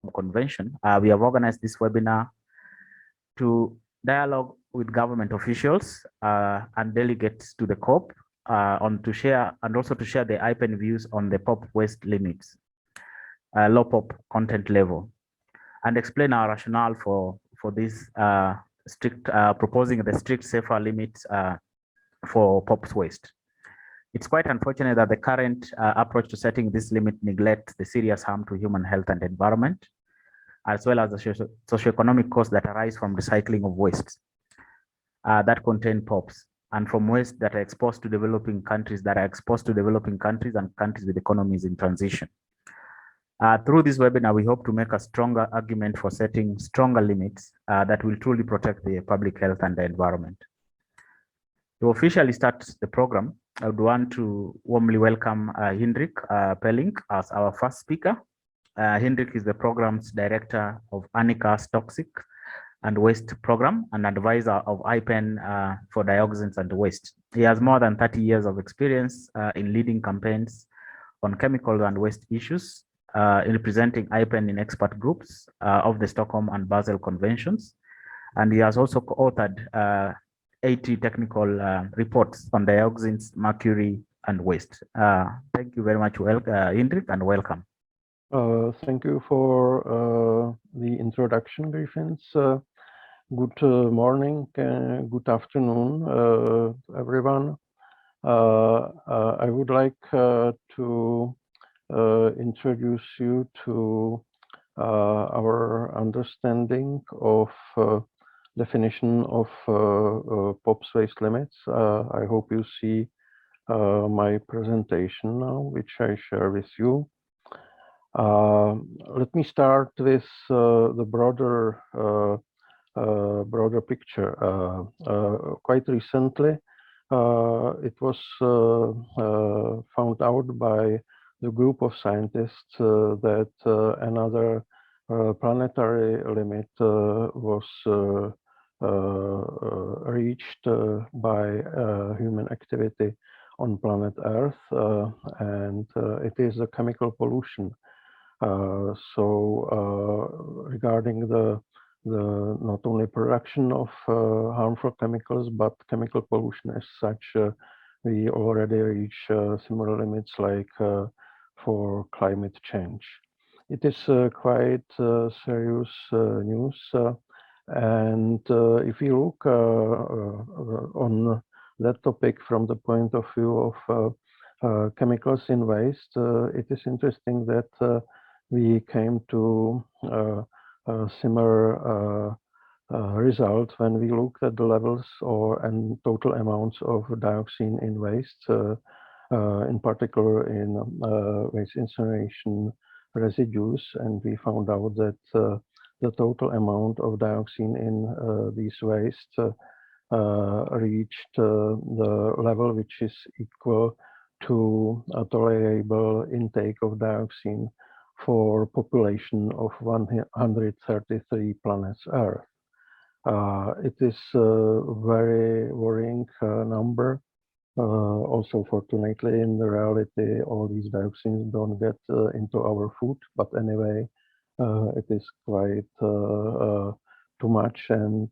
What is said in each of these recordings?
Convention, we have organized this webinar to dialogue with government officials and delegates to the COP to share the IPEN views on the POP waste limits, low POP content level, and explain our rationale for this proposing the strict safer limits for POP waste. It's quite unfortunate that the current approach to setting this limit neglects the serious harm to human health and environment, as well as the socioeconomic costs that arise from recycling of waste that contain POPs, and from waste that are exposed to developing countries and countries with economies in transition. Through this webinar, we hope to make a stronger argument for setting stronger limits that will truly protect the public health and the environment. To officially start the program, I would want to warmly welcome Jindrich Petrlik as our first speaker. Jindrich is the program's director of Arnika's Toxic and Waste Program and advisor of IPEN for dioxins and waste. He has more than 30 years of experience in leading campaigns on chemical and waste issues, in representing IPEN in expert groups of the Stockholm and Basel Conventions. And he has also co-authored 80 technical reports on dioxins, mercury, and waste. Thank you very much, Jindrich, and welcome. Thank you for the introduction, Griffins. Good morning, good afternoon, everyone. I would like to introduce you to our understanding of definition of POPs waste limits. I hope you see my presentation now, which I share with you. Let me start with the broader picture. Quite recently, it was found out by the group of scientists that another planetary limit was reached by human activity on planet Earth, and it is the chemical pollution. Regarding the not only production of harmful chemicals, but chemical pollution as such, we already reach similar limits like for climate change. It is quite serious news, and if you look on that topic from the point of view of chemicals in waste, it is interesting that we came to a similar result when we looked at the levels and total amounts of dioxin in waste, in particular in waste incineration residues, and we found out that the total amount of dioxin in these waste reached the level which is equal to a tolerable intake of dioxin for population of 133 planets Earth. It is a very worrying number. Also, fortunately, in the reality, all these dioxins don't get into our food, but anyway, it is quite too much, and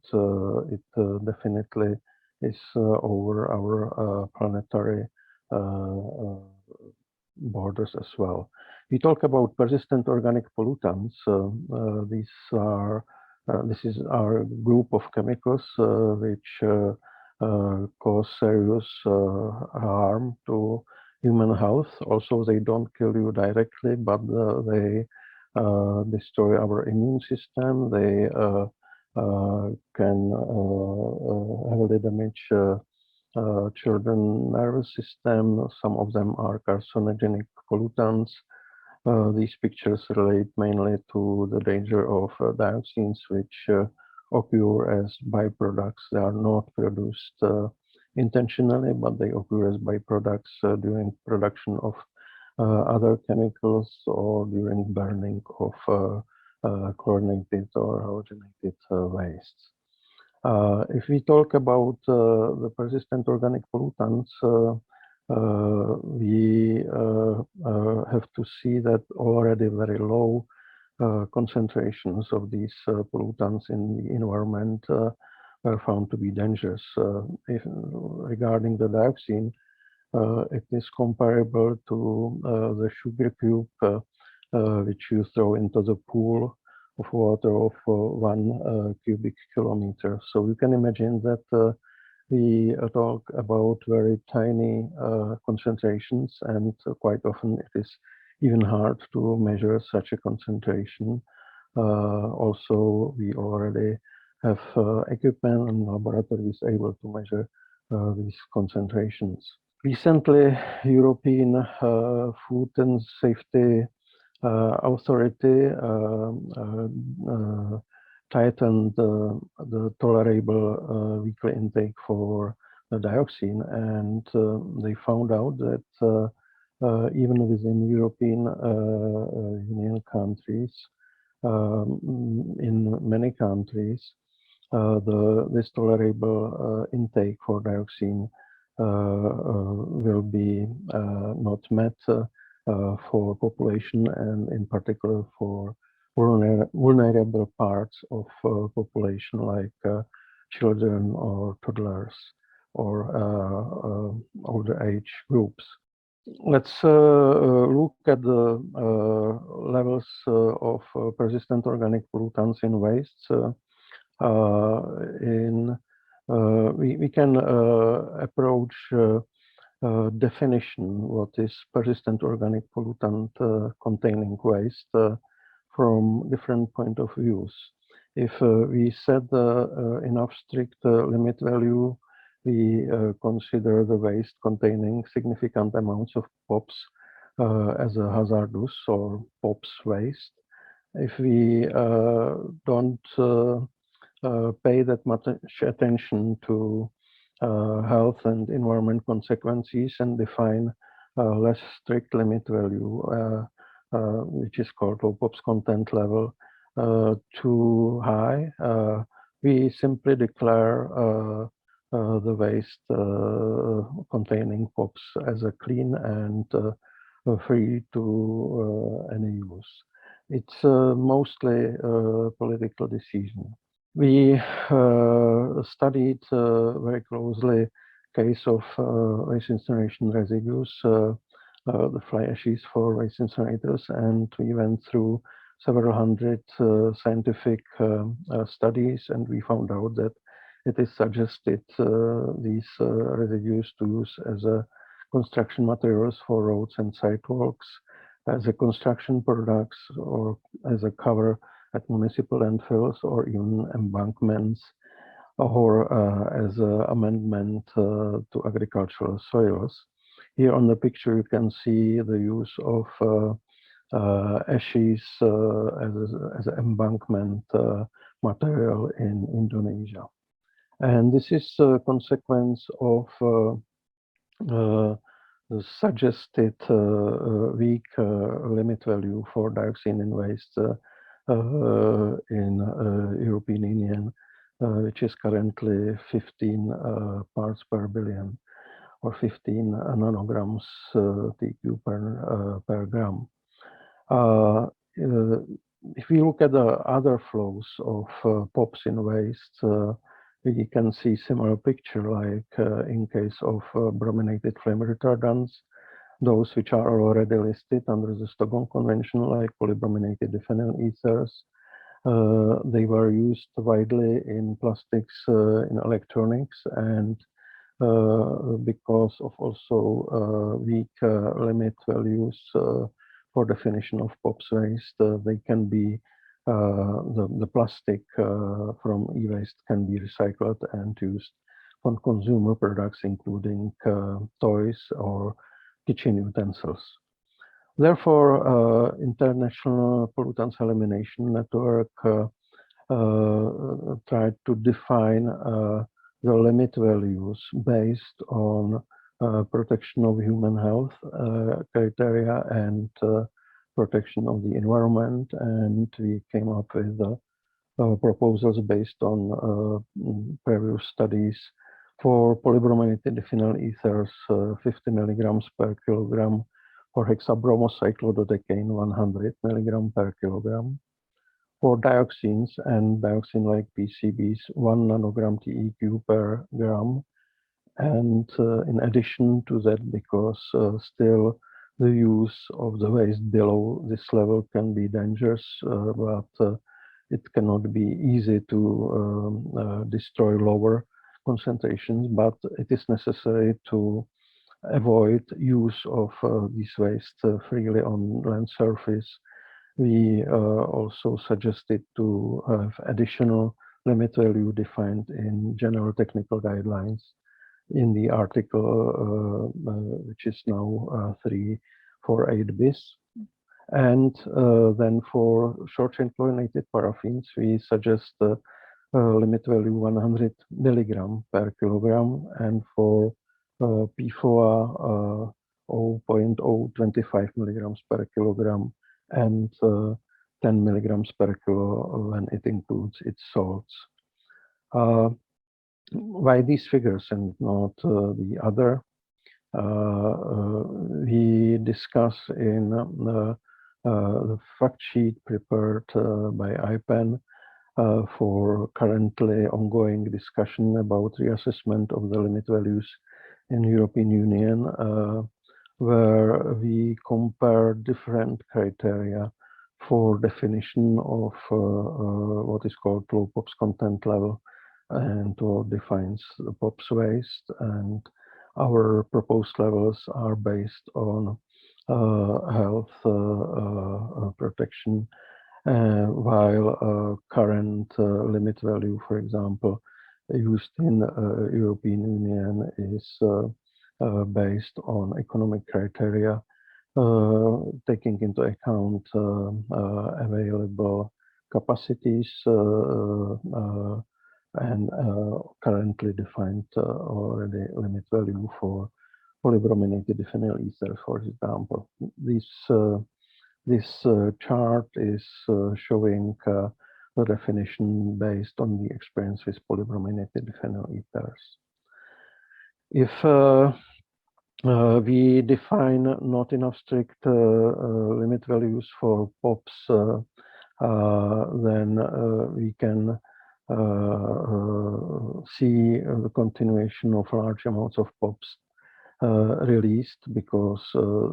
it definitely is over our planetary borders as well. We talk about persistent organic pollutants. This is our group of chemicals which cause serious harm to human health. Also, they don't kill you directly, but they destroy our immune system. They can heavily damage children's nervous system. Some of them are carcinogenic pollutants. These pictures relate mainly to the danger of dioxins, which occur as byproducts. They are not produced intentionally, but they occur as byproducts during production of other chemicals or during burning of chlorinated or halogenated wastes. If we talk about the persistent organic pollutants, we have to see that already very low concentrations of these pollutants in the environment were found to be dangerous. Regarding the dioxin, it is comparable to the sugar cube which you throw into the pool of water of 1 cubic kilometer. So you can imagine that we talk about very tiny concentrations, and quite often it is even hard to measure such a concentration. Also, we already have equipment and laboratories able to measure these concentrations. Recently, European Food and Safety Authority tightened the tolerable weekly intake for the dioxin, and they found out that even within European Union countries, in many countries, this tolerable intake for dioxin will be not met for population, and in particular for vulnerable parts of population like children or toddlers or older age groups. Let's look at the levels of persistent organic pollutants in wastes. We can approach definition, what is persistent organic pollutant containing waste, from different point of views. If we set enough strict limit value, we consider the waste containing significant amounts of POPs as a hazardous or POPs waste. If we don't pay that much attention to health and environment consequences and define less strict limit value, which is called low POPs content level, too high, we simply declare the waste containing POPs as a clean and free to any use. It's mostly a political decision. We studied very closely case of waste incineration residues, the fly ashes for waste incinerators, and we went through several hundred scientific studies, and we found out that it is suggested these residues to use as a construction materials for roads and sidewalks, as a construction products, or as a cover at municipal landfills, or even embankments, or as an amendment to agricultural soils. Here on the picture you can see the use of ashes as an embankment material in Indonesia. And this is a consequence of the suggested weak limit value for dioxin in waste in European Union, which is currently 15 parts per billion, or 15 nanograms TQ per gram. If we look at the other flows of POPs in waste, we can see similar picture, like in case of brominated flame retardants, those which are already listed under the Stockholm Convention, like polybrominated diphenyl ethers. They were used widely in plastics, in electronics, and because of also weak limit values for definition of POPs waste, they can be the plastic from e-waste can be recycled and used on consumer products, including toys or kitchen utensils. Therefore, International Pollutants Elimination Network tried to define the limit values based on protection of human health criteria and protection of the environment, and we came up with proposals based on previous studies for polybrominated diphenyl ethers, 50 milligrams per kilogram, for hexabromocyclododecane, 100 milligram per kilogram, For dioxins and dioxin-like PCBs, 1 nanogram TEQ per gram. And in addition to that, because still the use of the waste below this level can be dangerous, but it cannot be easy to destroy lower concentrations, but it is necessary to avoid use of this waste freely on land surface. We also suggested to have additional limit value defined in general technical guidelines in the article, which is now 348 bis. And then for short-chain chlorinated paraffins, we suggest limit value 100 milligram per kilogram, and for PFOA 0.025 milligrams per kilogram, and 10 milligrams per kilo when it includes its salts. Why these figures and not the other? We discuss in the fact sheet prepared by IPEN for currently ongoing discussion about reassessment of the limit values in European Union, where we compare different criteria for definition of what is called low POPs content level and what defines the POPs waste. And our proposed levels are based on health protection, while current limit value, for example, used in European Union is based on economic criteria, taking into account available capacities and currently defined already limit value for polybrominated diphenyl ethers, for example. This chart is showing the definition based on the experience with polybrominated diphenyl ethers. If we define not enough strict limit values for POPs, then we can see the continuation of large amounts of POPs released, because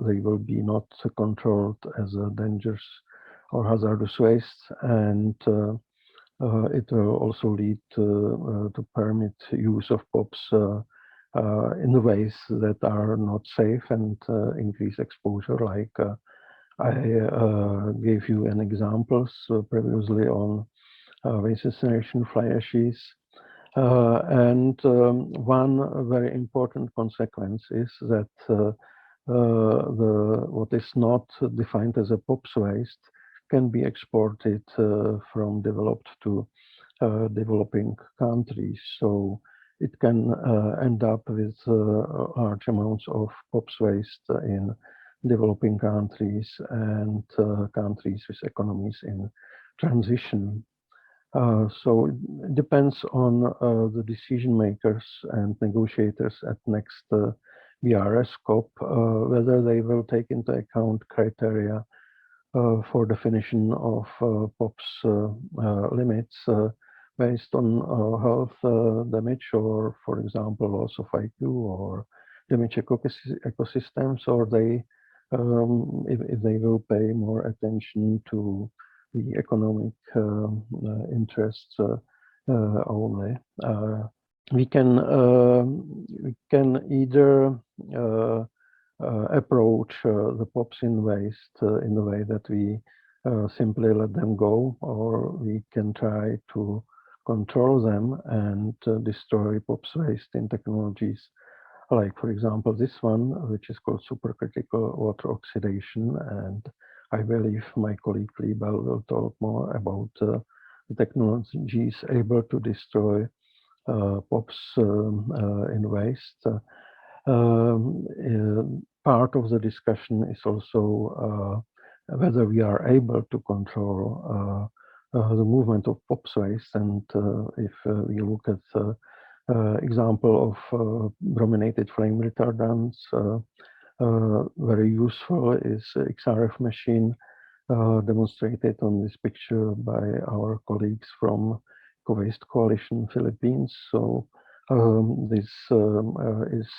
they will be not controlled as a dangerous or hazardous waste, and it will also lead to permit use of POPs in the ways that are not safe and increase exposure, like I gave you an examples previously on waste incineration fly ashes. And one very important consequence is that what is not defined as a POPs waste can be exported from developed to developing countries. So it can end up with large amounts of POPs waste in developing countries and countries with economies in transition. So it depends on the decision makers and negotiators at next BRS COP, whether they will take into account criteria for definition of POPs limits based on health damage, or, for example, loss of IQ or damage ecosystems, or they, if they will pay more attention to the economic interests only. We can either approach the POPs in waste in the way that we simply let them go, or we can try to control them and destroy POPs waste in technologies like, for example, this one, which is called supercritical water oxidation. And I believe my colleague Liebel will talk more about the technologies able to destroy POPs in waste. Part of the discussion is also whether we are able to control the movement of POPs waste. And if we look at the example of brominated flame retardants, very useful is XRF machine, demonstrated on this picture by our colleagues from Waste Coalition Philippines. So this is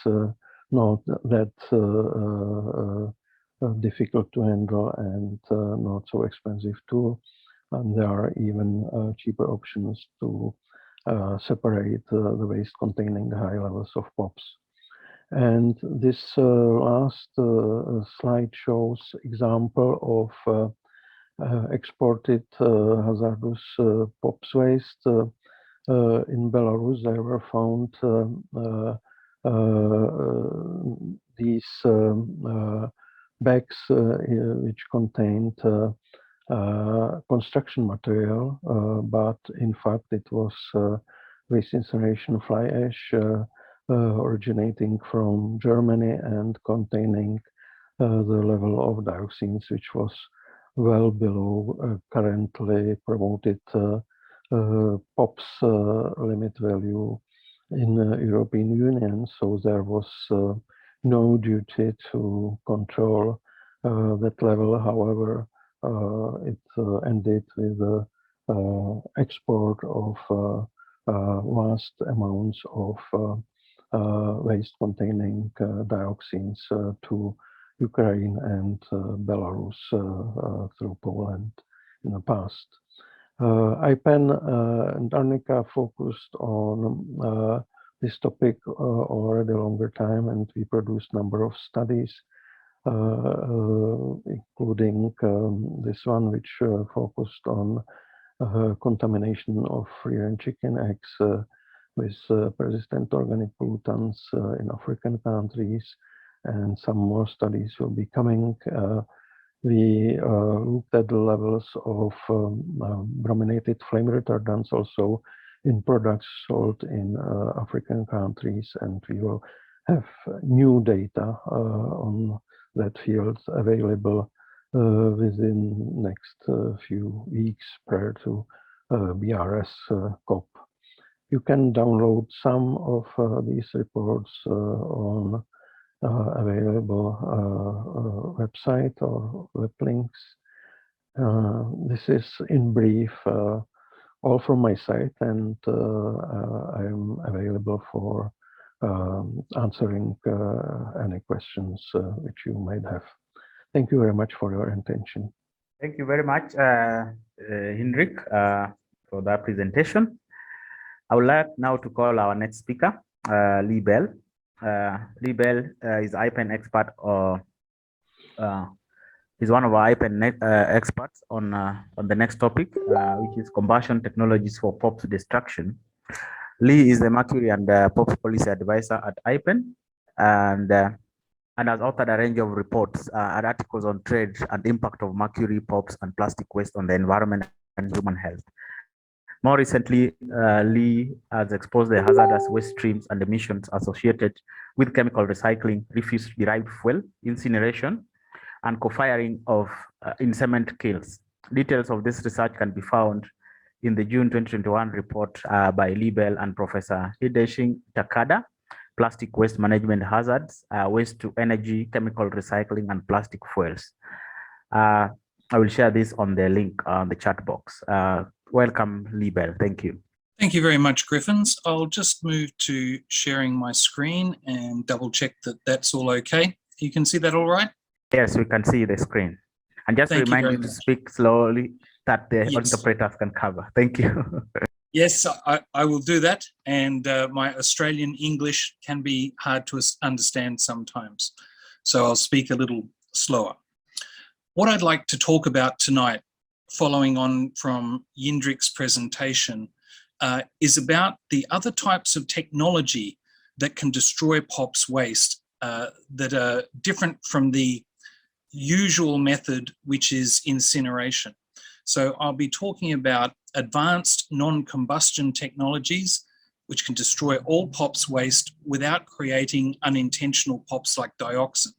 not that difficult to handle and not so expensive too. And there are even cheaper options to separate the waste containing high levels of POPs. And this last slide shows example of exported hazardous POPs waste. In Belarus, they were found these bags which contained construction material, but in fact it was waste incineration fly ash originating from Germany and containing the level of dioxins which was well below currently promoted POPs limit value in European Union. So there was no duty to control that level. However, it ended with the export of vast amounts of waste containing dioxins to Ukraine and Belarus through Poland in the past. IPEN and Arnika focused on this topic already a longer time, and we produced a number of studies, including this one, which focused on contamination of free-range chicken eggs with persistent organic pollutants in African countries, and some more studies will be coming. We looked at the levels of brominated flame retardants also in products sold in African countries, and we will have new data on that field available within next few weeks prior to BRS COP. You can download some of these reports on available website or web links. This is in brief all from my side, and I am available for answering any questions which you might have. Thank you very much for your attention. Thank you very much, Jindrich, for that presentation. I would like now to call our next speaker, Lee Bell. Lee Bell is IPEN expert, or is one of our IPEN experts on the next topic, which is combustion technologies for POPs destruction. Lee is the Mercury and POPs policy advisor at IPEN, and has authored a range of reports and articles on trade and impact of mercury, POPs, and plastic waste on the environment and human health. More recently, Lee has exposed the hazardous waste streams and emissions associated with chemical recycling, refuse-derived fuel, incineration, and co-firing of in cement kilns. Details of this research can be found in the June 2021 report by Lee Bell and Professor Hideshin Takada, Plastic Waste Management Hazards, Waste to Energy, Chemical Recycling, and Plastic Fuels. I will share this on the link on the chat box. Welcome, Lee Bell. Thank you. Thank you very much, Griffins. I'll just move to sharing my screen and double check that that's all okay. You can see that all right? Yes, we can see the screen. And just remind you to speak slowly that the interpreters can cover. Thank you. Yes, I will do that. And my Australian English can be hard to understand sometimes. So I'll speak a little slower. What I'd like to talk about tonight, following on from Jindrich's presentation, is about the other types of technology that can destroy POPs waste that are different from the usual method, which is incineration. So I'll be talking about advanced non-combustion technologies which can destroy all POPs waste without creating unintentional POPs like dioxin,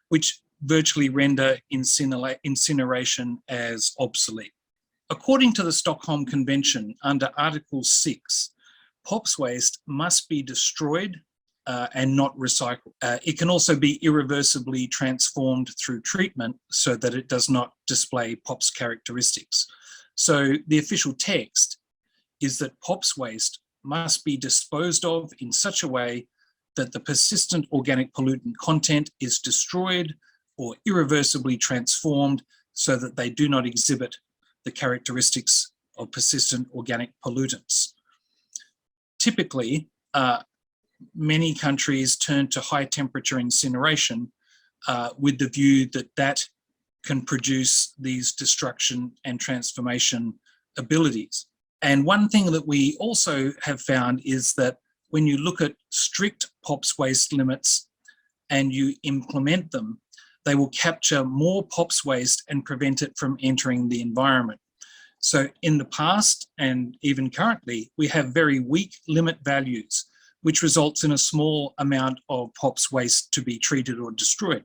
which virtually render incineration as obsolete. According to the Stockholm Convention, under Article 6, POPs waste must be destroyed and not recycled. It can also be irreversibly transformed through treatment so that it does not display POPs characteristics. So the official text is that POPs waste must be disposed of in such a way that the persistent organic pollutant content is destroyed or irreversibly transformed so that they do not exhibit the characteristics of persistent organic pollutants. Typically, many countries turn to high temperature incineration with the view that that can produce these destruction and transformation abilities. And one thing that we also have found is that when you look at strict POPs waste limits and you implement them, they will capture more POPs waste and prevent it from entering the environment. So in the past, and even currently, we have very weak limit values, which results in a small amount of POPs waste to be treated or destroyed.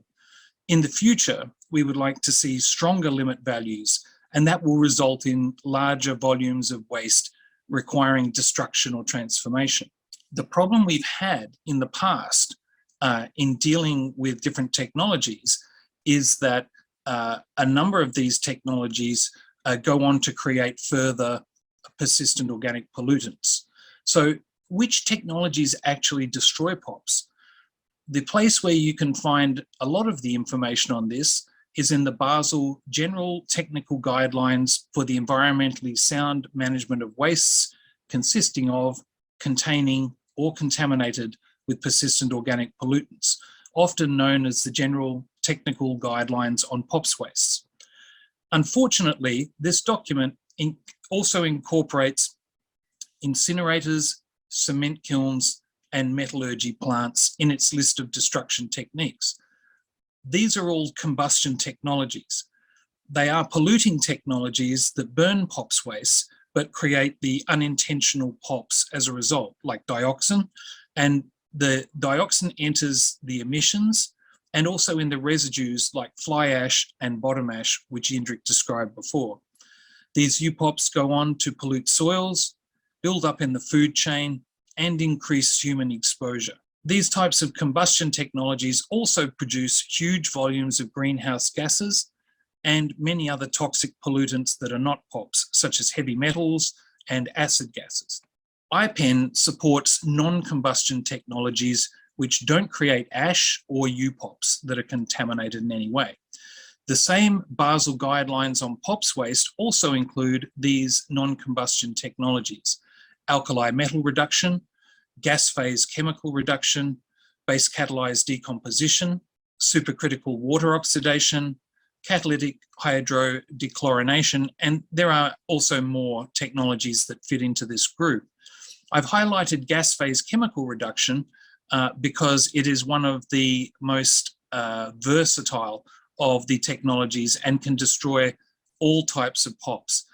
In the future, we would like to see stronger limit values, and that will result in larger volumes of waste requiring destruction or transformation. The problem we've had in the past in dealing with different technologies is that a number of these technologies go on to create further persistent organic pollutants. So which technologies actually destroy POPs? The place where you can find a lot of the information on this is in the Basel General Technical Guidelines for the Environmentally Sound Management of Wastes consisting of, containing, or contaminated with persistent organic pollutants, often known as the General Technical Guidelines on POPs wastes. Unfortunately, this document also incorporates incinerators, cement kilns, and metallurgy plants in its list of destruction techniques. These are all combustion technologies. They are polluting technologies that burn POPs waste, but create the unintentional POPs as a result, like dioxin. And the dioxin enters the emissions and also in the residues like fly ash and bottom ash, which Jindrich described before. These UPOPs go on to pollute soils, build up in the food chain, and increase human exposure. These types of combustion technologies also produce huge volumes of greenhouse gases and many other toxic pollutants that are not POPs, such as heavy metals and acid gases. IPEN supports non-combustion technologies which don't create ash or UPOPs that are contaminated in any way. The same Basel guidelines on POPs waste also include these non-combustion technologies: alkali metal reduction, gas phase chemical reduction, base catalyzed decomposition, supercritical water oxidation, catalytic hydrodechlorination, and there are also more technologies that fit into this group. I've highlighted gas phase chemical reduction because it is one of the most versatile of the technologies and can destroy all types of POPs.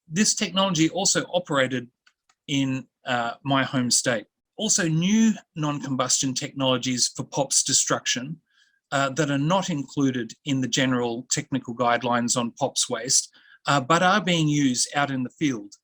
This technology also operated in my home state. Also, new non-combustion technologies for POPs destruction that are not included in the general technical guidelines on POPs waste, but are being used out in the field.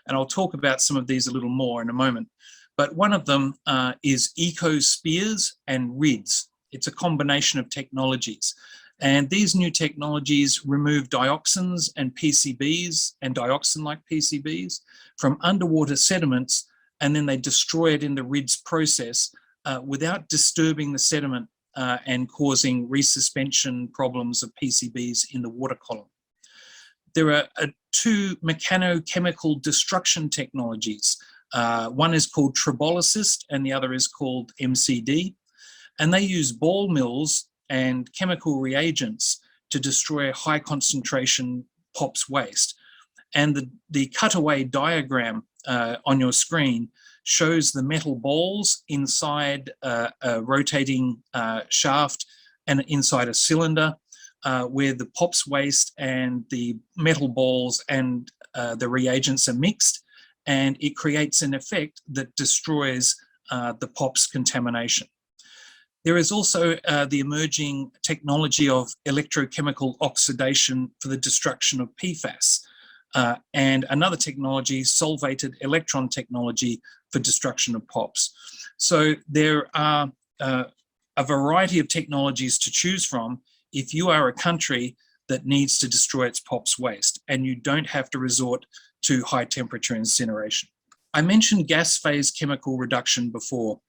And I'll talk about some of these a little more in a moment. But one of them is eco-spears and RIDS. It's a combination of technologies. And these new technologies remove dioxins and PCBs and dioxin-like PCBs from underwater sediments, and then they destroy it in the RIDS process without disturbing the sediment and causing resuspension problems of PCBs in the water column. There are two mechanochemical destruction technologies. One is called Tribolysis and the other is called MCD. And they use ball mills and chemical reagents to destroy high concentration POPs waste. And the cutaway diagram on your screen shows the metal balls inside a rotating shaft and inside a cylinder where the POPs waste and the metal balls and the reagents are mixed, and it creates an effect that destroys the POPs contamination. There is also the emerging technology of electrochemical oxidation for the destruction of PFAS, and another technology, solvated electron technology, for destruction of POPs. So there are a variety of technologies to choose from if you are a country that needs to destroy its POPs waste and you don't have to resort to high temperature incineration. I mentioned gas phase chemical reduction before.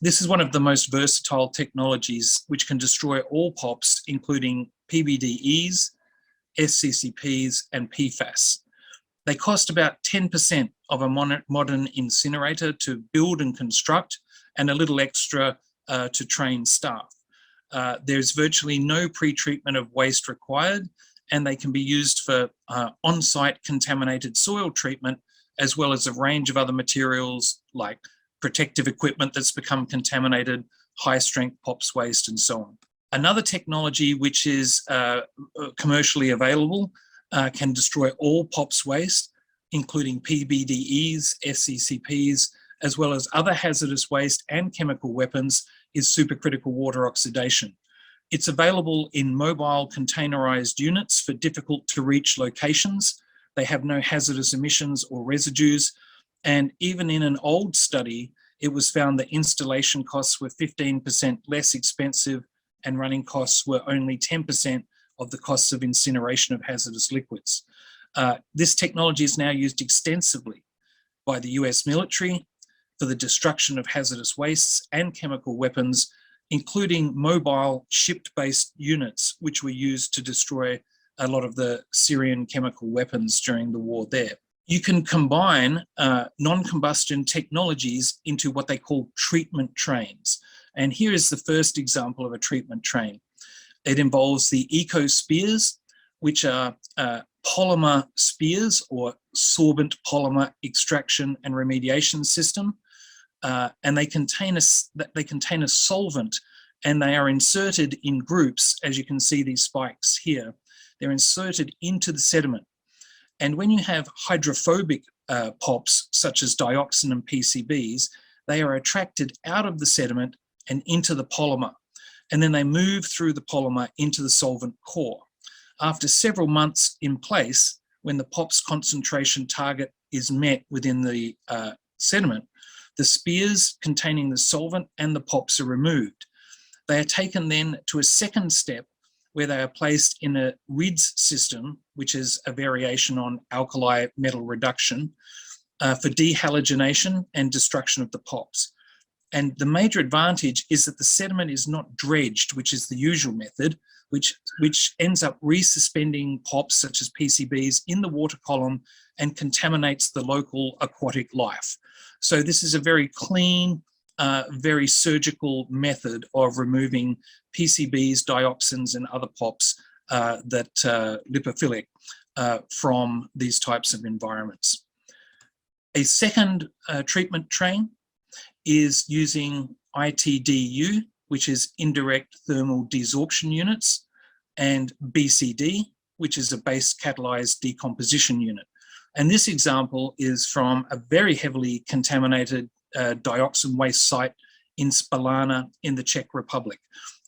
This is one of the most versatile technologies which can destroy all POPs, including PBDEs, SCCPs, and PFAS. They cost about 10% of a modern incinerator to build and construct, and a little extra to train staff. There's virtually no pre-treatment of waste required, and they can be used for on-site contaminated soil treatment, as well as a range of other materials like protective equipment that's become contaminated, high-strength POPs waste, and so on. Another technology which is commercially available can destroy all POPs waste, including PBDEs, SCCPs, as well as other hazardous waste and chemical weapons, is supercritical water oxidation. It's available in mobile containerized units for difficult to reach locations. They have no hazardous emissions or residues. And even in an old study, it was found that installation costs were 15% less expensive and running costs were only 10% of the costs of incineration of hazardous liquids. This technology is now used extensively by the US military for the destruction of hazardous wastes and chemical weapons, including mobile shipped-based units, which were used to destroy a lot of the Syrian chemical weapons during the war there. You can combine non-combustion technologies into what they call treatment trains. And here is the first example of a treatment train. It involves the eco-spears, which are polymer spears or sorbent polymer extraction and remediation system. And they contain a solvent, and they are inserted in groups, as you can see these spikes here. They're inserted into the sediment. And when you have hydrophobic POPs, such as dioxin and PCBs, they are attracted out of the sediment and into the polymer. And then they move through the polymer into the solvent core. After several months in place, when the POPs concentration target is met within the sediment, the spears containing the solvent and the POPs are removed. They are taken then to a second step where they are placed in a RIDS system, which is a variation on alkali metal reduction, for dehalogenation and destruction of the POPs. And the major advantage is that the sediment is not dredged, which is the usual method, which ends up resuspending POPs such as PCBs in the water column and contaminates the local aquatic life. So this is a very clean, very surgical method of removing PCBs, dioxins, and other POPs that lipophilic from these types of environments. A second treatment train is using ITDU, which is indirect thermal desorption units, and BCD, which is a base catalyzed decomposition unit. And this example is from a very heavily contaminated dioxin waste site in Spalana in the Czech Republic,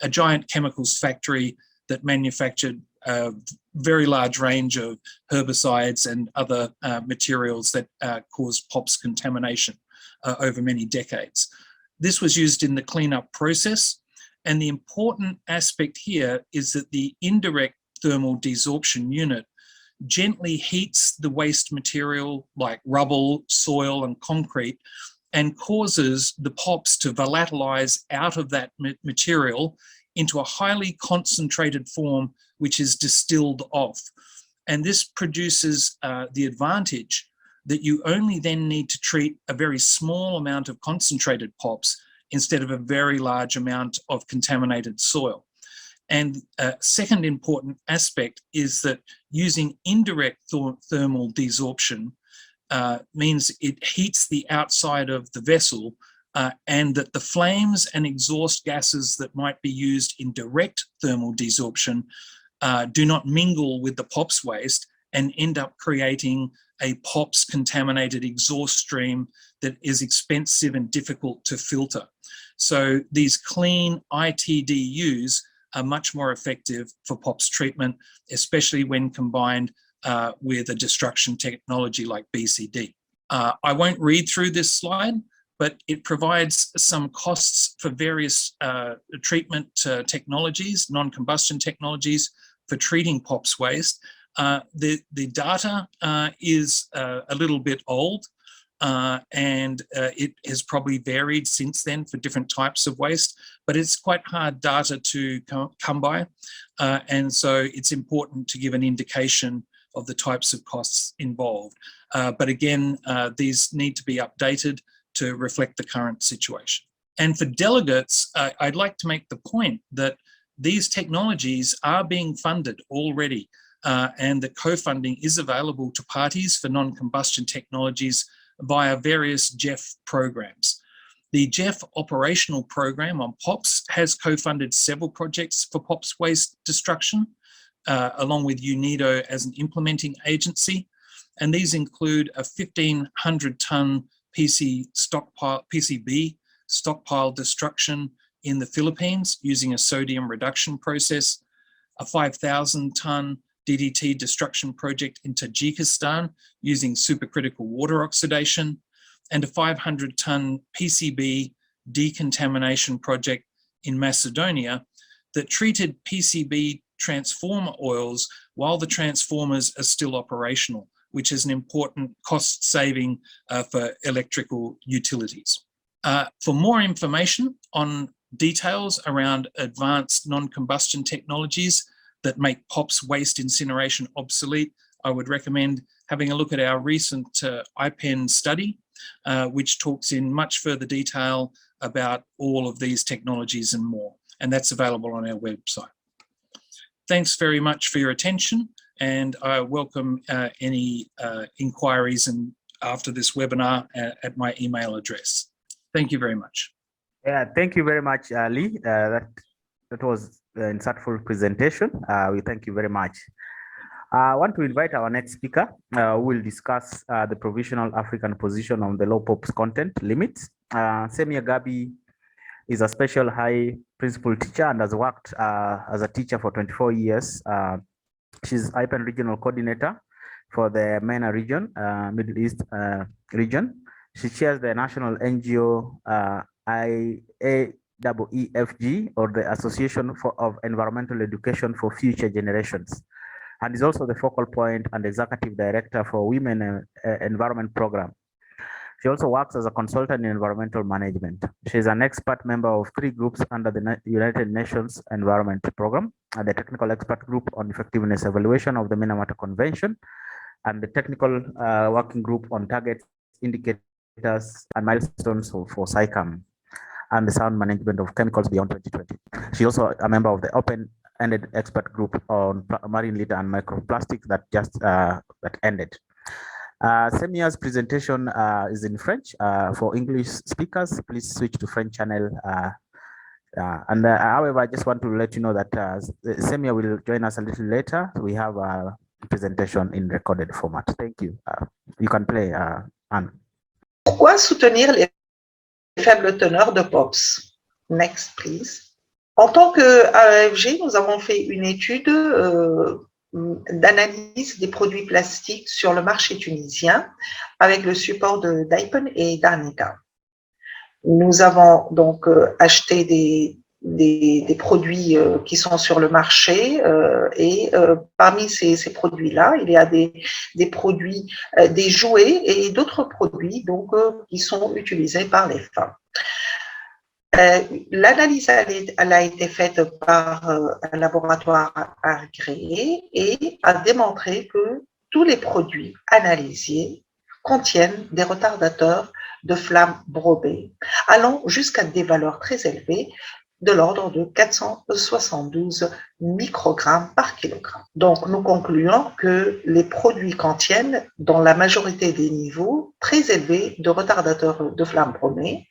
a giant chemicals factory that manufactured a very large range of herbicides and other materials that caused POPs contamination over many decades. This was used in the cleanup process, and the important aspect here is that the indirect thermal desorption unit gently heats the waste material like rubble, soil, and concrete, and causes the POPs to volatilize out of that material into a highly concentrated form, which is distilled off. And this produces the advantage that you only then need to treat a very small amount of concentrated POPs instead of a very large amount of contaminated soil. And a second important aspect is that using indirect thermal desorption means it heats the outside of the vessel and that the flames and exhaust gases that might be used in direct thermal desorption do not mingle with the POPs waste and end up creating a POPs contaminated exhaust stream that is expensive and difficult to filter. So these clean ITDUs are much more effective for POPs treatment, especially when combined with a destruction technology like BCD. I won't read through this slide, but it provides some costs for various treatment technologies, non-combustion technologies for treating POPs waste. The data is a little bit old, and it has probably varied since then for different types of waste, but it's quite hard data to come by. And so it's important to give an indication of the types of costs involved. But again, these need to be updated to reflect the current situation. And for delegates, I'd like to make the point that these technologies are being funded already, and that co-funding is available to parties for non-combustion technologies via various JEF programs. The JEF operational program on POPs has co-funded several projects for POPs waste destruction, along with UNIDO as an implementing agency. And these include a 1,500-ton PCB stockpile destruction in the Philippines using a sodium reduction process, a 5,000-ton DDT destruction project in Tajikistan using supercritical water oxidation, and a 500-ton PCB decontamination project in Macedonia that treated PCB transformer oils while the transformers are still operational, which is an important cost saving for electrical utilities. For more information on details around advanced non-combustion technologies that make POPs waste incineration obsolete, I would recommend having a look at our recent IPEN study, which talks in much further detail about all of these technologies and more. And that's available on our website. Thanks very much for your attention, and I welcome any inquiries after this webinar at my email address. Thank you very much. Yeah, thank you very much, Lee. That was an insightful presentation. We thank you very much. I want to invite our next speaker who will discuss the provisional African position on the low POPs content limits. Semia Gabi is a special high principal teacher and has worked as a teacher for 24 years. She's IPEN regional coordinator for the MENA region, Middle East region. She chairs the national NGO IAEFG, or the Association of Environmental Education for Future Generations, and is also the focal point and executive director for Women Environment Program. She also works as a consultant in environmental management. She is an expert member of 3 groups under the United Nations Environment Program, the Technical Expert Group on Effectiveness Evaluation of the Minamata Convention, and the Technical Working Group on Targets, Indicators, and Milestones for SICAM, and the sound management of chemicals beyond 2020. She is also a member of the open-ended expert group on marine litter and microplastics that just ended. Semia's presentation is in French. For English speakers, please switch to French channel. However, I just want to let you know that Semia will join us a little later. We have a presentation in recorded format. Thank you. You can play, Anne. Pourquoi soutenir les faibles teneurs de POPs? Next, please. En tant qu'AEFG, nous avons fait une étude d'analyse des produits plastiques sur le marché tunisien avec le support d'IPEN et d'Arnika. Nous avons donc acheté des produits qui sont sur le marché et parmi ces produits-là, il y a des produits, des jouets et d'autres produits donc, qui sont utilisés par les femmes. L'analyse elle a été faite par un laboratoire agréé et a démontré que tous les produits analysés contiennent des retardateurs de flammes brobées, allant jusqu'à des valeurs très élevées de l'ordre de 472 microgrammes par kilogramme. Donc, nous concluons que les produits contiennent, dans la majorité des niveaux, très élevés de retardateurs de flammes bromées,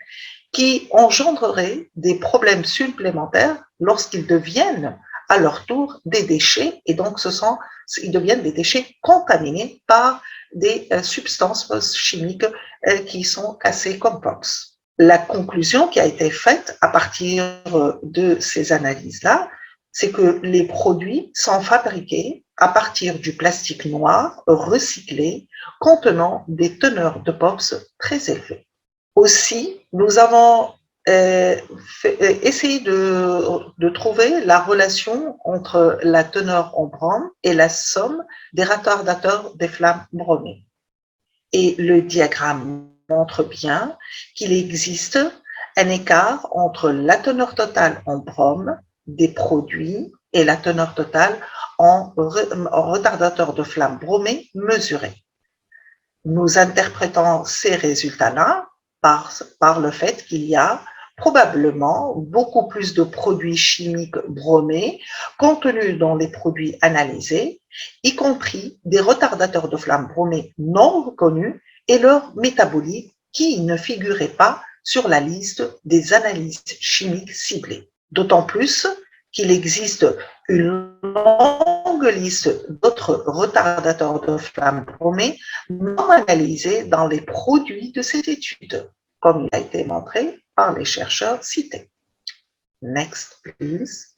qui engendreraient des problèmes supplémentaires lorsqu'ils deviennent à leur tour des déchets, et donc ils deviennent des déchets contaminés par des substances chimiques qui sont classées comme POPs. La conclusion qui a été faite à partir de ces analyses-là, c'est que les produits sont fabriqués à partir du plastique noir recyclé contenant des teneurs de POPs très élevées. Aussi, nous avons essayé de trouver la relation entre la teneur en brome et la somme des retardateurs des flammes bromées. Et le diagramme montre bien qu'il existe un écart entre la teneur totale en brome des produits et la teneur totale en retardateur de flammes bromées mesurés. Nous interprétons ces résultats-là par le fait qu'il y a probablement beaucoup plus de produits chimiques bromés contenus dans les produits analysés, y compris des retardateurs de flammes bromées non reconnus et leurs métabolites qui ne figuraient pas sur la liste des analyses chimiques ciblées. D'autant plus qu'il existe une longue liste d'autres retardateurs de flammes bromées non analysés dans les produits de cette étude, comme il a été montré par les chercheurs cités. Next, please.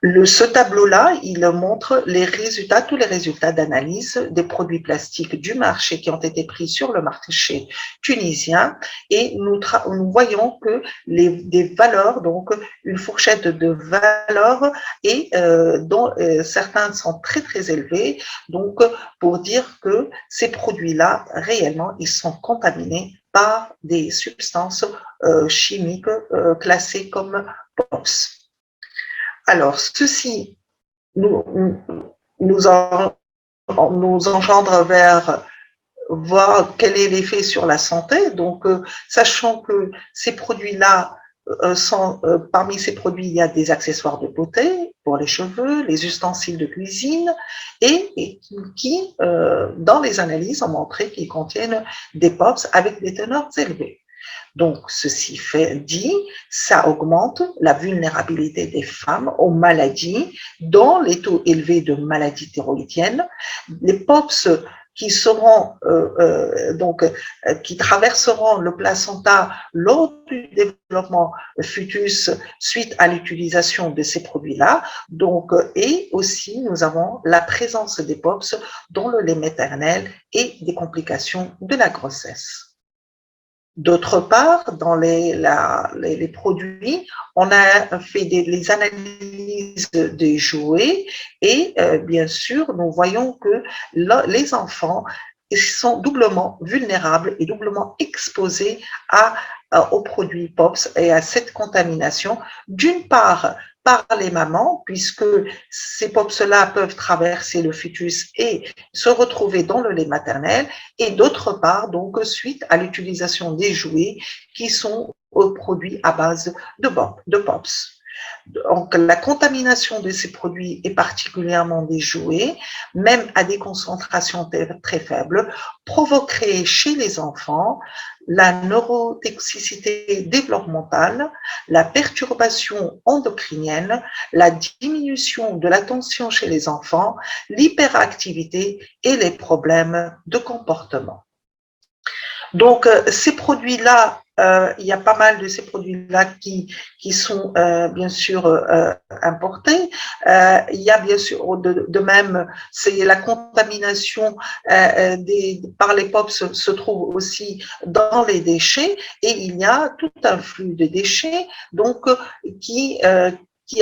Ce tableau-là, il montre les résultats, tous les résultats d'analyse des produits plastiques du marché qui ont été pris sur le marché tunisien, et nous voyons que des valeurs, donc une fourchette de valeurs, et dont certains sont très très élevés, donc pour dire que ces produits-là, réellement, ils sont contaminés par des substances chimiques classées comme POPs. Alors, ceci nous engendre vers voir quel est l'effet sur la santé. Donc, sachant que ces produits-là parmi ces produits, il y a des accessoires de beauté pour les cheveux, les ustensiles de cuisine, et qui, dans les analyses, ont montré qu'ils contiennent des POPs avec des teneurs élevées. Donc, ceci dit, ça augmente la vulnérabilité des femmes aux maladies, dont les taux élevés de maladies thyroïdiennes. Les POPs qui seront qui traverseront le placenta lors du développement fœtus suite à l'utilisation de ces produits-là. Donc, et aussi, nous avons la présence des POPs dans le lait maternel et des complications de la grossesse. D'autre part, dans les produits, on a fait les analyses des jouets et bien sûr, nous voyons que les enfants sont doublement vulnérables et doublement exposés aux produits POPs et à cette contamination, d'une part par les mamans, puisque ces POPs-là peuvent traverser le fœtus et se retrouver dans le lait maternel, et d'autre part, donc, suite à l'utilisation des jouets qui sont produits à base de POPs. Donc, la contamination de ces produits, et particulièrement des jouets, même à des concentrations très faibles, provoquerait chez les enfants la neurotoxicité développementale, la perturbation endocrinienne, la diminution de l'attention chez les enfants, l'hyperactivité et les problèmes de comportement. Donc, ces produits-là, il y a pas mal de ces produits-là qui sont bien sûr importés. Il y a bien sûr de même, c'est la contamination par les POPs se trouve aussi dans les déchets, et il y a tout un flux de déchets donc qui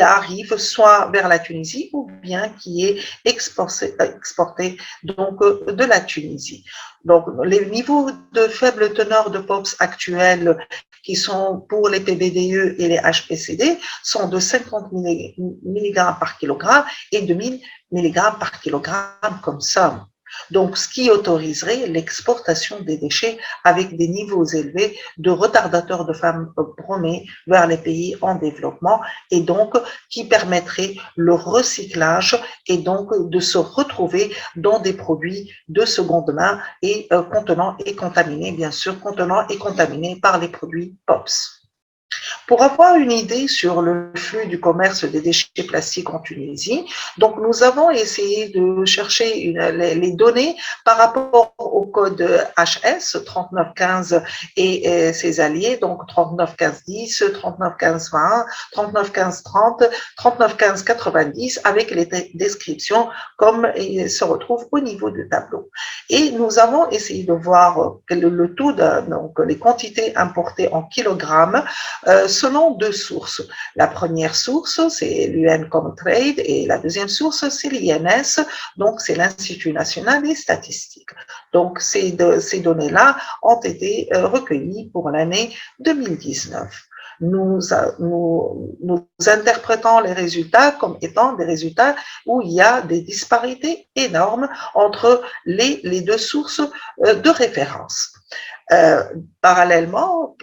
arrive soit vers la Tunisie ou bien qui est exporté donc de la Tunisie. Donc, les niveaux de faible teneur de POPs actuels qui sont pour les PBDE et les HPCD sont de 50 mg par kilogramme et de 1000 mg par kilogramme comme somme. Donc, ce qui autoriserait l'exportation des déchets avec des niveaux élevés de retardateurs de flammes bromées vers les pays en développement, et donc qui permettrait le recyclage et donc de se retrouver dans des produits de seconde main et contenant et contaminés, bien sûr, contenant et contaminés par les produits POPs. Pour avoir une idée sur le flux du commerce des déchets plastiques en Tunisie, donc nous avons essayé de chercher les données par rapport au code HS 3915 et ses alliés, donc 391510, 391520, 391530, 391590, avec les descriptions comme il se retrouve au niveau du tableau. Et nous avons essayé de voir le taux, donc les quantités importées en kilogrammes selon deux sources. La première source, c'est l'UN Comtrade et la deuxième source, c'est l'INS, donc c'est l'Institut national des statistiques. Donc ces données-là ont été recueillies pour l'année 2019. Nous interprétons les résultats comme étant des résultats où il y a des disparités énormes entre les deux sources de référence. Parallèlement,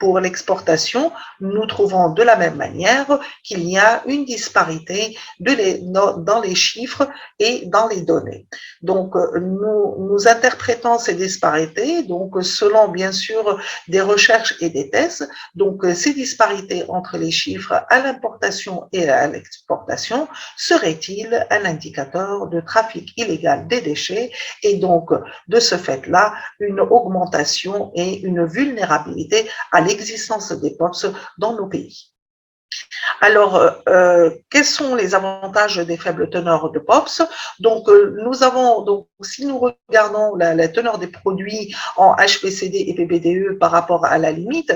pour l'exportation, nous trouvons de la même manière qu'il y a une disparité dans les chiffres et dans les données. Donc, nous interprétons ces disparités, donc selon bien sûr des recherches et des tests. Donc, ces disparités entre les chiffres à l'importation et à l'exportation seraient-ils un indicateur de trafic illégal des déchets et donc, de ce fait-là, une augmentation et une vulnérabilité à l'existence des POPs dans nos pays. Alors, quels sont les avantages des faibles teneurs de POPs? Donc, nous avons, donc, si nous regardons la teneur des produits en HPCD et PBDE par rapport à la limite,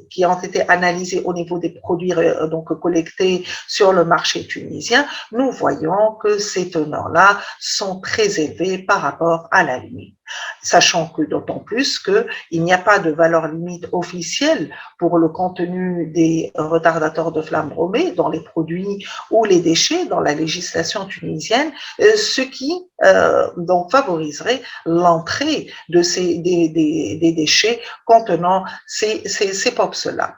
qui ont été analysés au niveau des produits donc collectés sur le marché tunisien, nous voyons que ces teneurs-là sont très élevées par rapport à la limite. Sachant que d'autant plus qu'il n'y a pas de valeur limite officielle pour le contenu des retardateurs de flamme bromée dans les produits ou les déchets dans la législation tunisienne, ce qui donc favoriserait l'entrée de des déchets contenant ces POPs-là.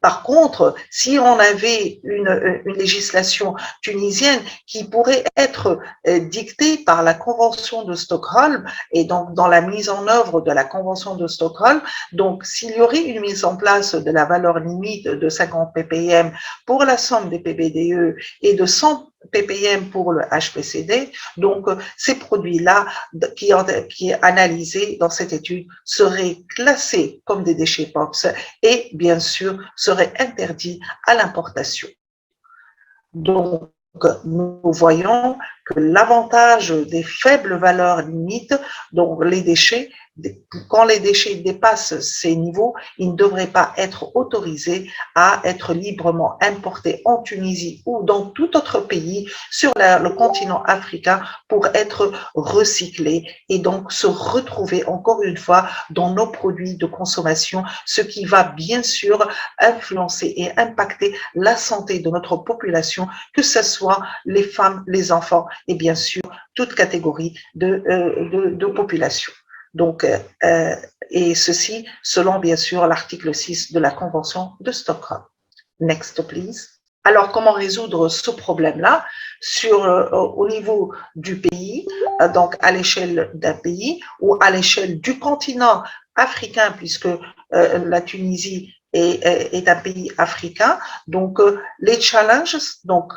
Par contre, si on avait une législation tunisienne qui pourrait être dictée par la Convention de Stockholm et donc dans la mise en œuvre de la Convention de Stockholm, donc s'il y aurait une mise en place de la valeur limite de 50 ppm pour la somme des PBDE et de 100 ppm pour le HPCD, donc ces produits-là qui est analysé dans cette étude seraient classés comme des déchets POPs et bien sûr seraient interdits à l'importation. Donc, nous voyons que l'avantage des faibles valeurs limites, donc les déchets, quand les déchets dépassent ces niveaux, ils ne devraient pas être autorisés à être librement importés en Tunisie ou dans tout autre pays sur le continent africain pour être recyclés et donc se retrouver encore une fois dans nos produits de consommation, ce qui va bien sûr influencer et impacter la santé de notre population, que ce soit les femmes, les enfants et bien sûr toute catégorie de population. Donc, et ceci selon bien sûr l'article 6 de la Convention de Stockholm. Next, please. Alors, comment résoudre ce problème-là au niveau du pays, donc à l'échelle d'un pays ou à l'échelle du continent africain, puisque la Tunisie est un pays africain. Donc, les challenges, donc,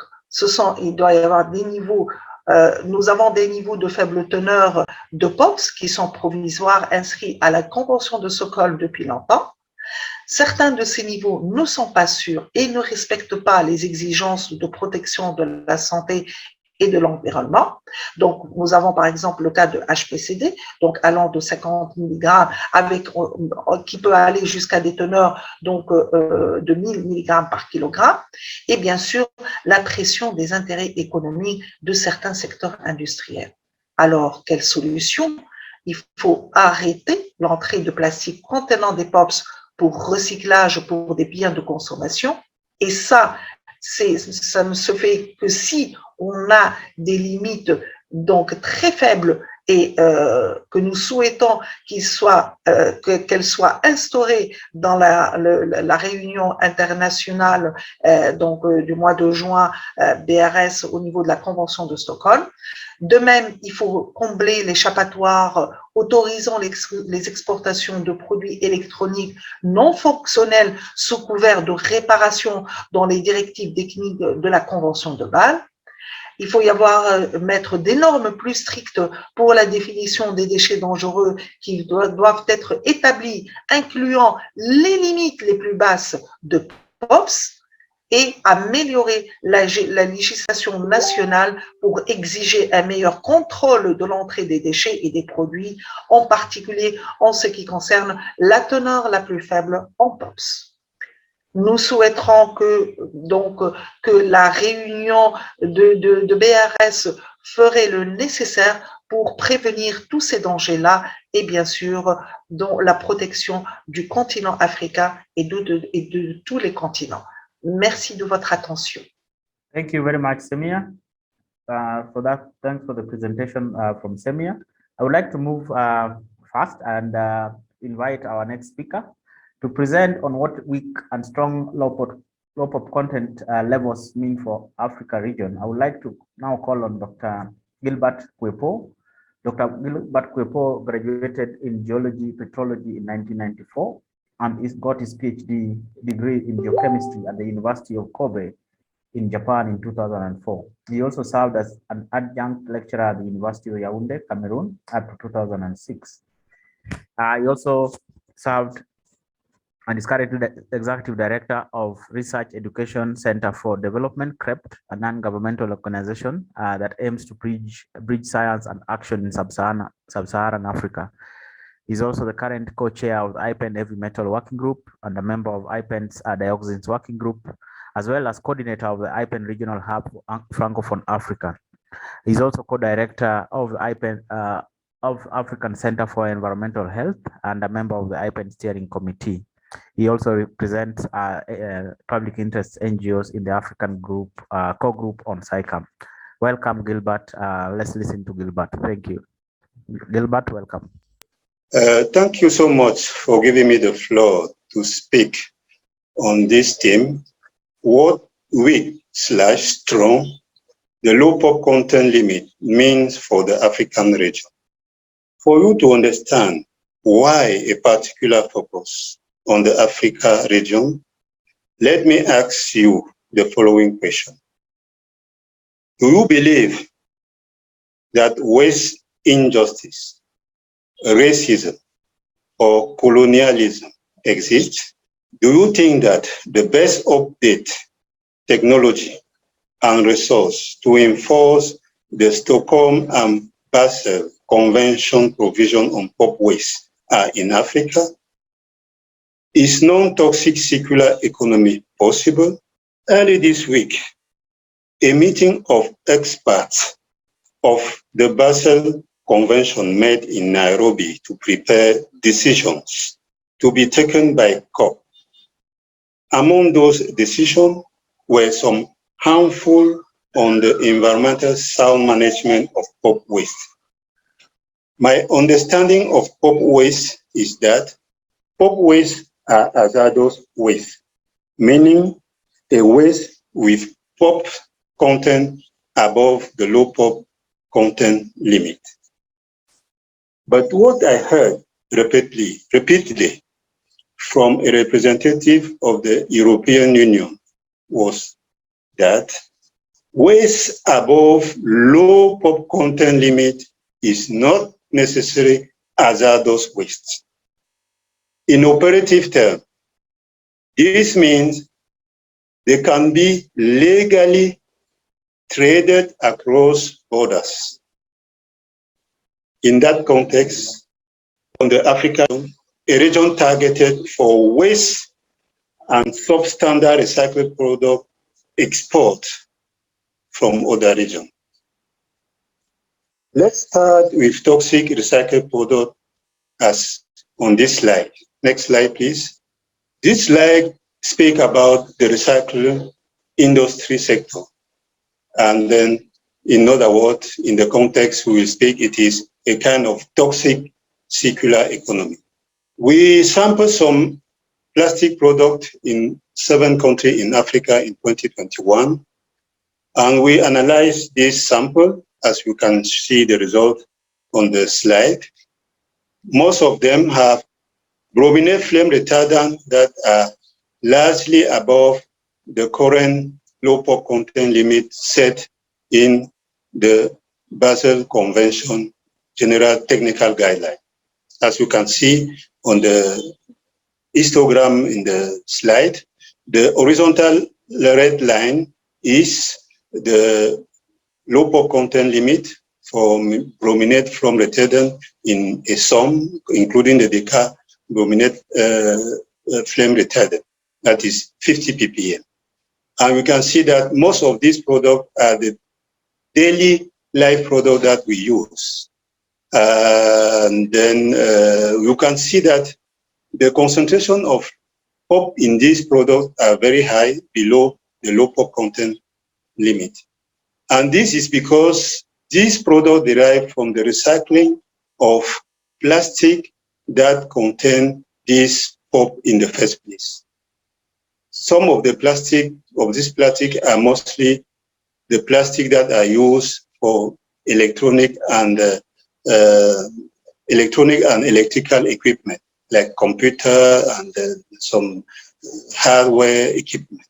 il doit y avoir des niveaux. Nous avons des niveaux de faible teneur de POPs qui sont provisoires inscrits à la Convention de Stockholm depuis longtemps. Certains de ces niveaux ne sont pas sûrs et ne respectent pas les exigences de protection de la santé et de l'environnement. Donc, nous avons par exemple le cas de HPCD, donc allant de 50 mg qui peut aller jusqu'à des teneurs donc de 1000 mg par kilogramme. Et bien sûr, la pression des intérêts économiques de certains secteurs industriels. Alors, quelle solution? Il faut arrêter l'entrée de plastique contenant des POPs pour recyclage pour des biens de consommation. Et ça ne se fait que si on a des limites donc très faibles et que nous souhaitons qu'elle soit instaurée dans la réunion internationale du mois de juin BRS au niveau de la Convention de Stockholm. De même, il faut combler l'échappatoire autorisant les exportations de produits électroniques non fonctionnels sous couvert de réparation dans les directives techniques de la Convention de Bâle. Il faut mettre des normes plus strictes pour la définition des déchets dangereux qui doivent être établies, incluant les limites les plus basses de POPs, et améliorer la législation nationale pour exiger un meilleur contrôle de l'entrée des déchets et des produits, en particulier en ce qui concerne la teneur la plus faible en POPs. Nous souhaiterons que la réunion de BRS ferait le nécessaire pour prévenir tous ces dangers-là et bien sûr dans la protection du continent africain et de tous les continents. Merci de votre attention. Thank you very much, Semia. For that, thanks for the presentation from Semia. I would like to move fast and invite our next speaker to present on what weak and strong low pop content levels mean for Africa region. I would like to now call on Dr. Gilbert Kwepo. Dr. Gilbert Kwepo graduated in geology, petrology in 1994 and got his PhD degree in geochemistry at the University of Kobe in Japan in 2004. He also served as an adjunct lecturer at the University of Yaoundé, Cameroon, up to 2006. He also served and is currently the Executive Director of Research Education Center for Development, CREPT, a non-governmental organization that aims to bridge science and action in sub-Saharan Africa. He's also the current co-chair of the IPEN Heavy Metal Working Group and a member of IPEN's Dioxins Working Group, as well as coordinator of the IPEN Regional Hub for Francophone Africa. He's also co-director of the IPEN of African Center for Environmental Health and a member of the IPEN Steering Committee. He also represents public interest NGOs in the African group, core group on SciCam. Welcome, Gilbert. Let's listen to Gilbert. Thank you. Gilbert, welcome. Thank you so much for giving me the floor to speak on this theme, what weak/strong the low pop content limit means for the African region. For you to understand why a particular focus on the Africa region, let me ask you the following question. Do you believe that waste injustice, racism, or colonialism exists? Do you think that the best update technology and resource to enforce the Stockholm and Basel Convention provision on pop waste are in Africa? Is non-toxic circular economy possible? Early this week, a meeting of experts of the Basel Convention met in Nairobi to prepare decisions to be taken by COP. Among those decisions were some harmful on the environmental sound management of pop waste. My understanding of pop waste is that pop waste are hazardous waste, meaning a waste with pop content above the low pop content limit. But what I heard repeatedly from a representative of the European Union was that waste above low pop content limit is not necessarily hazardous waste. In operative terms, this means they can be legally traded across borders. In that context, on the Africa, a region targeted for waste and substandard recycled product export from other regions. Let's start with toxic recycled product as on this slide. Next slide, please. This slide speaks about the recycling industry sector. And then In other words, in the context we will speak, it is a kind of toxic circular economy. We sampled some plastic product in 7 countries in Africa in 2021, and we analyzed this sample, as you can see the result on the slide. Most of them have brominated flame retardant that are largely above the current low pop content limit set in the Basel Convention General Technical Guideline. As you can see on the histogram in the slide, the horizontal red line is the low pop content limit for brominated flame retardant in a sum, including the deca-brominated flame retardant, that is 50 ppm. And we can see that most of these products are the daily life product that we use. And then you can see that the concentration of pop in these products are very high, below the low pop content limit. And this is because these products derive from the recycling of plastic that contain this pop in the first place. Some of the plastic of this plastic are mostly the plastic that are used for electronic and electrical equipment, like computer and some hardware equipment.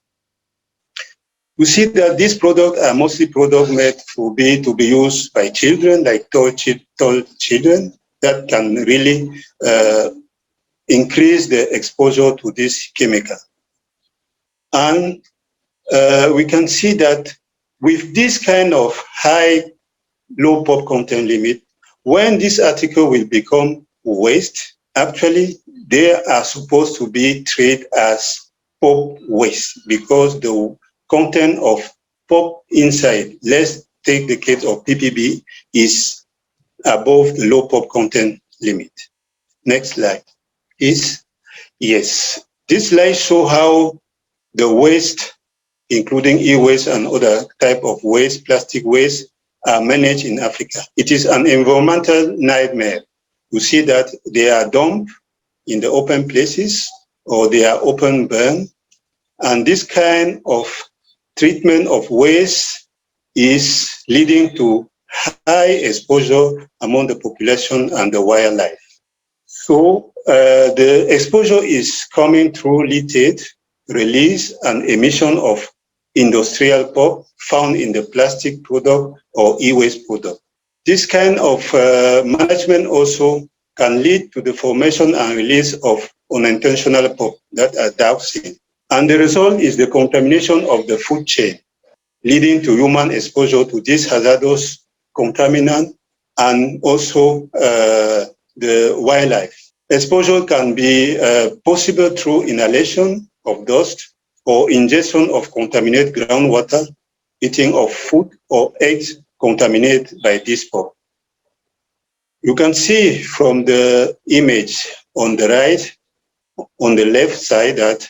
We see that these products are mostly products made to be used by children, like toy children, that can really increase the exposure to this chemical. And we can see that with this kind of high low pop content limit, when this article will become waste, actually they are supposed to be treated as pop waste, because the content of pop inside, let's take the case of PPB, is above the low pop content limit. Next slide is, yes, this slide shows how the waste, including e-waste and other type of waste, plastic waste, are managed in Africa. It is an environmental nightmare. You see that they are dumped in the open places, or they are open burn. And this kind of treatment of waste is leading to high exposure among the population and the wildlife. So the exposure is coming through leachate, release and emission of industrial pop found in the plastic product or e-waste product. This kind of management also can lead to the formation and release of unintentional pop that are dioxin. And the result is the contamination of the food chain, leading to human exposure to this hazardous contaminant and also the wildlife. Exposure can be possible through inhalation of dust or ingestion of contaminated groundwater, eating of food or eggs contaminated by this pop. You can see from the image on the right, on the left side, that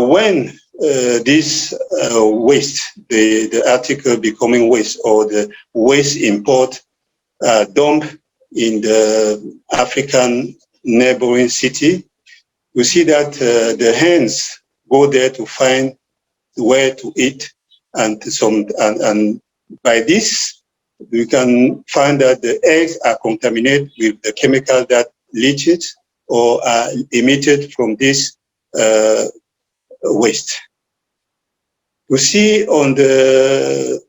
when this waste, the article becoming waste, or the waste import dumped in the African neighboring city, you see that the hens go there to find where to eat, and by this we can find that the eggs are contaminated with the chemical that leached or are emitted from this waste. You see on the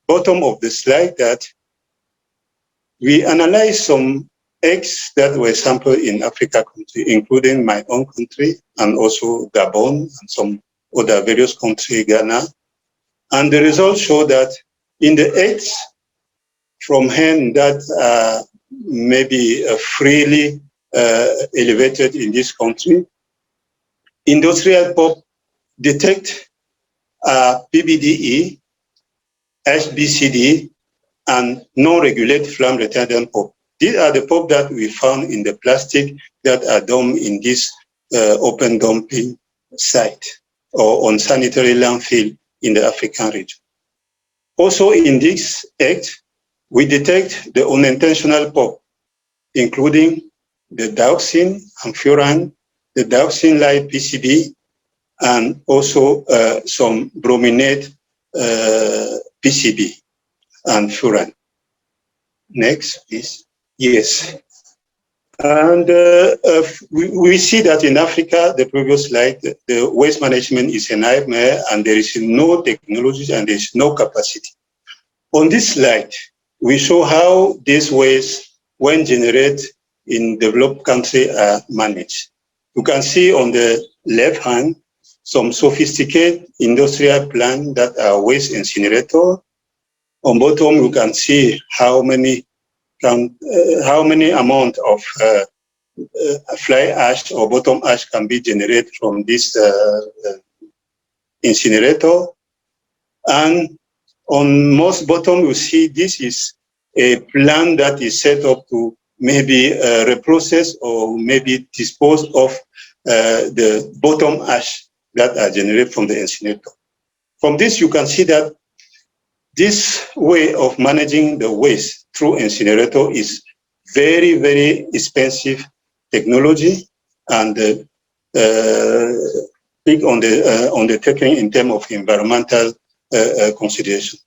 bottom of the slide that we analyzed some eggs that were sampled in Africa country, including my own country and also Gabon and some other various countries, Ghana. And the results show that in the eggs from hen that are maybe freely elevated in this country, industrial pop detect PBDE, HBCD, and non-regulated flame retardant pop. These are the pop that we found in the plastic that are dumped in this open dumping site or on sanitary landfill in the African region. Also in this act, we detect the unintentional POP, including the dioxin and furan, the dioxin-like PCB, and also some brominate PCB and furan. Next, please. Yes. And we see that in Africa, the previous slide, the waste management is a nightmare and there is no technology and there is no capacity. On this slide, we show how this waste, when generated in developed countries, are managed. You can see on the left hand, some sophisticated industrial plants that are waste incinerator. On bottom, you can see how many amount of fly ash or bottom ash can be generated from this incinerator. And on most bottom, you see this is a plant that is set up to maybe reprocess or maybe dispose of the bottom ash that are generated from the incinerator. From this, you can see that this way of managing the waste through incinerator is very, very expensive technology and big on the undertaking in terms of environmental consideration.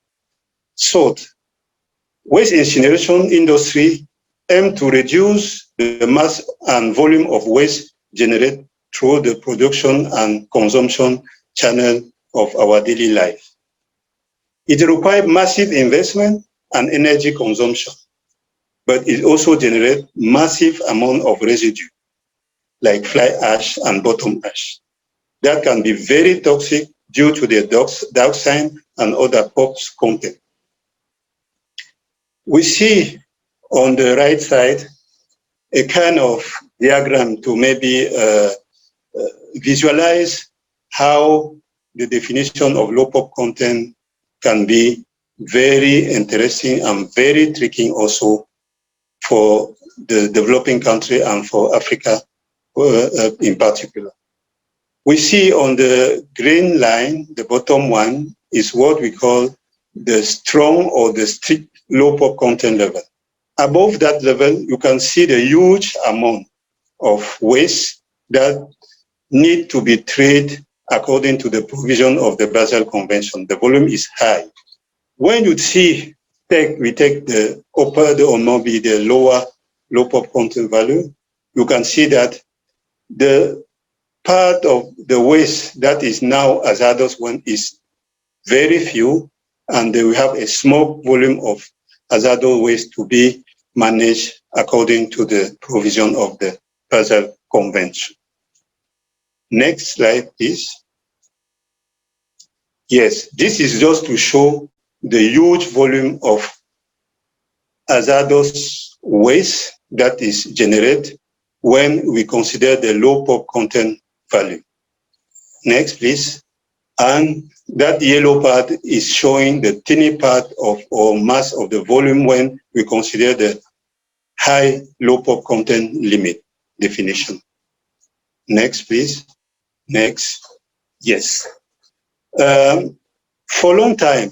So, waste incineration industry aim to reduce the mass and volume of waste generated through the production and consumption channel of our daily life. It requires massive investment and energy consumption, but it also generates massive amount of residue, like fly ash and bottom ash, that can be very toxic due to the dioxin and other POPs content. We see on the right side a kind of diagram to maybe visualize how the definition of low POP content can be very interesting and very tricky also for the developing country and for Africa in particular. We see on the green line, the bottom one is what we call the strong or the strict low POP content level. Above that level, you can see the huge amount of waste that need to be treated according to the provision of the Basel Convention. The volume is high. When you see, we take the upper or maybe the lower low POP content value, you can see that the part of the waste that is now hazardous one is very few, and we have a small volume of hazardous waste to be managed according to the provision of the Basel Convention. Next slide, please. Yes, this is just to show the huge volume of hazardous waste that is generated when we consider the low POP content value. Next, please. And that yellow part is showing the tiny part of or mass of the volume when we consider the high low POP content limit definition. Next, please. Next. Yes. For a long time,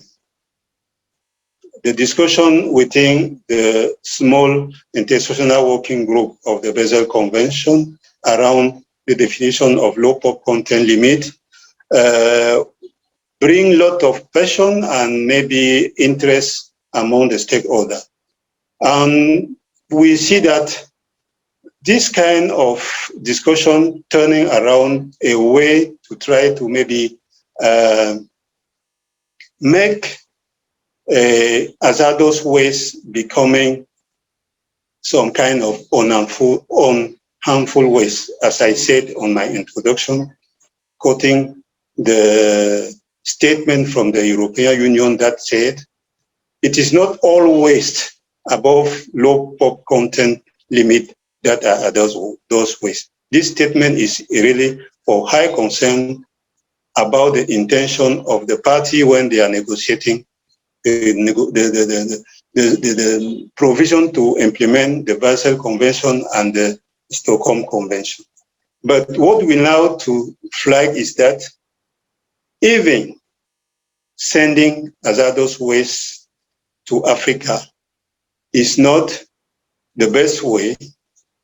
the discussion within the small international working group of the Basel Convention around the definition of low POP content limit bring a lot of passion and maybe interest among the stakeholders. And we see that this kind of discussion turning around a way to try to maybe make hazardous waste becoming some kind of harmful waste, as I said on my introduction, quoting the statement from the European Union that said, it is not all waste above low POP content limit that are those waste. This statement is really for high concern about the intention of the party when they are negotiating the provision to implement the Basel Convention and the Stockholm Convention. But what we now to flag is that even sending hazardous waste to Africa is not the best way,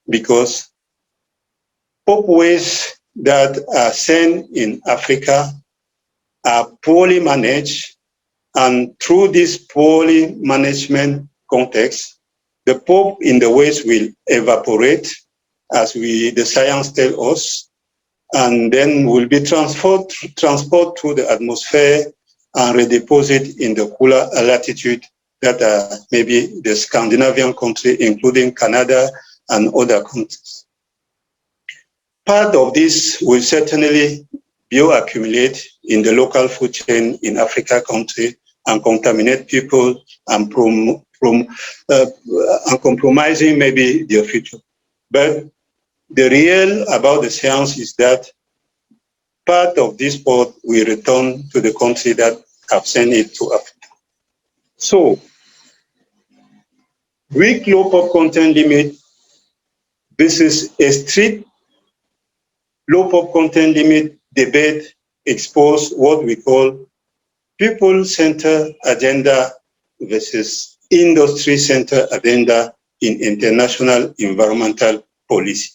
because pulp waste that are sent in Africa are poorly managed, and through this poorly management context, the pulp in the waste will evaporate, as the science tells us, and then will be transported through the atmosphere and redeposited in the cooler latitude that are maybe the Scandinavian country, including Canada and other countries. Part of this will certainly bioaccumulate in the local food chain in Africa country and contaminate people and compromising maybe their future. But the real about the science is that part of this port will return to the country that have sent it to Africa. So, weak low pulp content limit, this is a strict low pulp content limit debate expose what we call people-centered agenda versus industry-centered agenda in international environmental policy.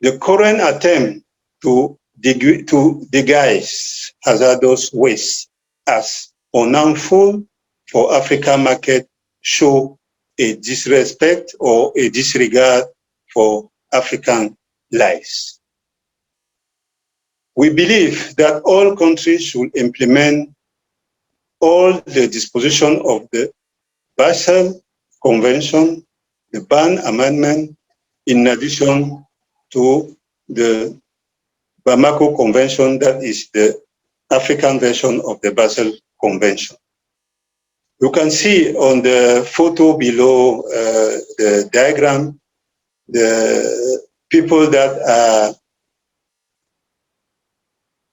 The current attempt to disguise hazardous waste as unharmful for African market show a disrespect or a disregard for African lives. We believe that all countries should implement all the disposition of the Basel Convention, the Ban Amendment, in addition to the Bamako Convention, that is the African version of the Basel Convention. You can see on the photo below the diagram, the people that are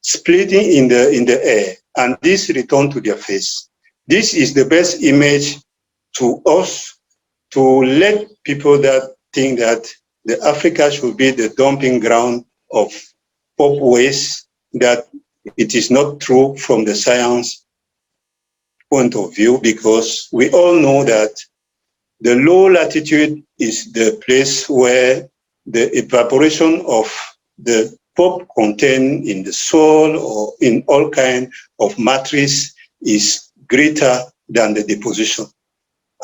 splitting in the air, and this return to their face. This is the best image to us to let people that think that the Africa should be the dumping ground of pulp waste, that it is not true from the science point of view, because we all know that the low latitude is the place where the evaporation of the pulp contained in the soil or in all kinds of matrix is greater than the deposition.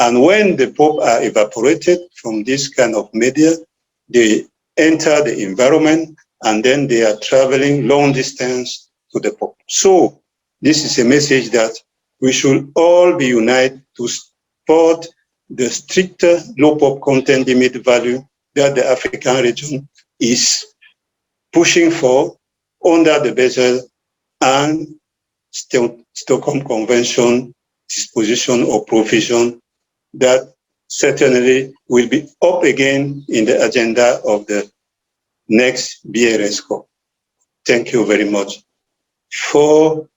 And when the pulp are evaporated from this kind of media, they enter the environment and then they are traveling long distance to the pulp. So this is a message that we should all be united to support the stricter low pulp content limit value that the African region is pushing for under the Basel and Stockholm Convention disposition or provision that certainly will be up again in the agenda of the next BRS COP. Thank you very much for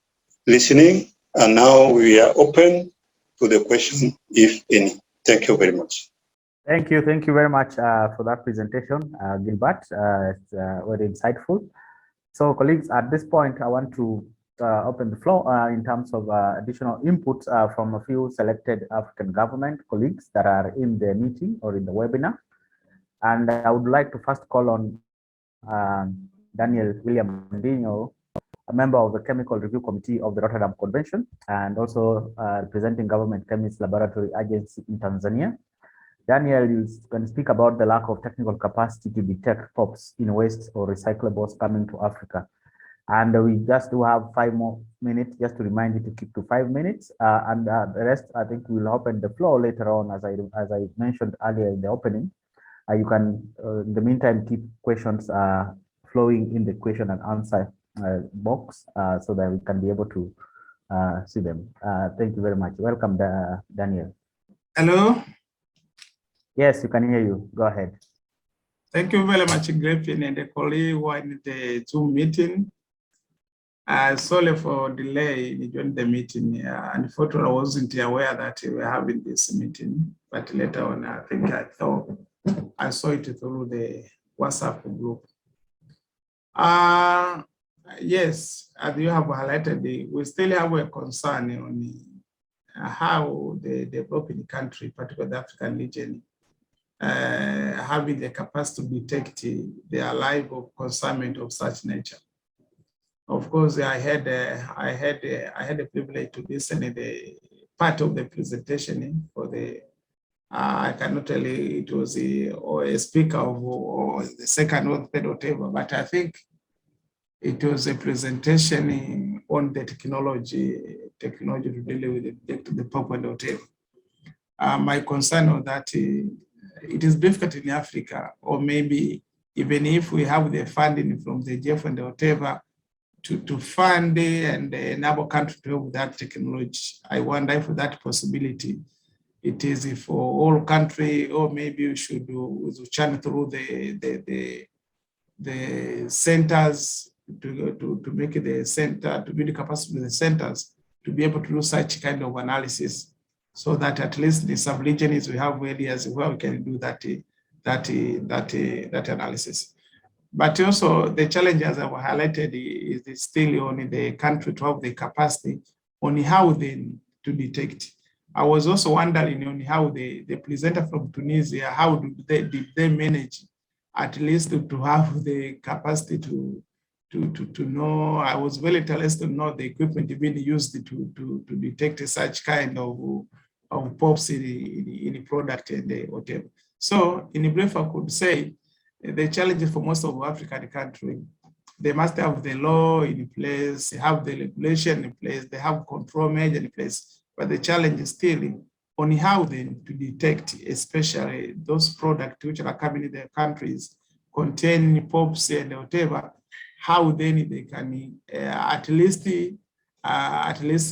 listening, and now we are open to the question, if any. Thank you very much. Thank you very much for that presentation, Gilbert. It's very insightful. So, colleagues, at this point, I want to open the floor in terms of additional input from a few selected African government colleagues that are in the meeting or in the webinar. And I would like to first call on Daniel William Ndinyo, a member of the Chemical Review Committee of the Rotterdam Convention, and also representing Government Chemist Laboratory Agency in Tanzania. Daniel, you can speak about the lack of technical capacity to detect POPs in waste or recyclables coming to Africa. And we just do have 5 more minutes, just to remind you to keep to 5 minutes. And the rest, I think we'll open the floor later on, as I mentioned earlier in the opening. You can, in the meantime, keep questions flowing in the question and answer box so that we can be able to see them. Thank you very much. Welcome, Daniel. Hello. Yes, you can hear you. Go ahead. Thank you very much, Griffin, and the colleague who are in the Zoom meeting. Sorry for delay in joining the meeting. Unfortunately, I wasn't aware that we were having this meeting, but later on, I think I saw it through the WhatsApp group. yes, as you have highlighted, we still have a concern on how the developing country, particularly the African region, having the capacity to detect the live of consignment of such nature. Of course, I had the privilege to listen to the part of the presentation for the. I cannot tell you it was a speaker or the second or third or whatever, but I think it was a presentation on the technology to deal with the pop and whatever. My concern was that it is difficult in Africa, or maybe even if we have the funding from the GF and whatever, to fund and enable country to have that technology. I wonder if that possibility it is for all country, or maybe we should channel through the centers to make the center, to build the capacity of the centers to be able to do such kind of analysis, so that at least the sub-regions we have areas where we can do that analysis. But also the challenges I've highlighted is still only the country to have the capacity on how then to detect. I was also wondering on how the presenter from Tunisia, how did they manage at least to have the capacity to know. I was very interested to know the equipment being used to detect such kind of pops in the product and whatever. So in brief, I could say the challenge for most of African countries, they must have the law in place, they have the regulation in place, they have control measure in place, but the challenge is still on how then to detect, especially those products which are coming in their countries, contain pops and whatever, how then they can at least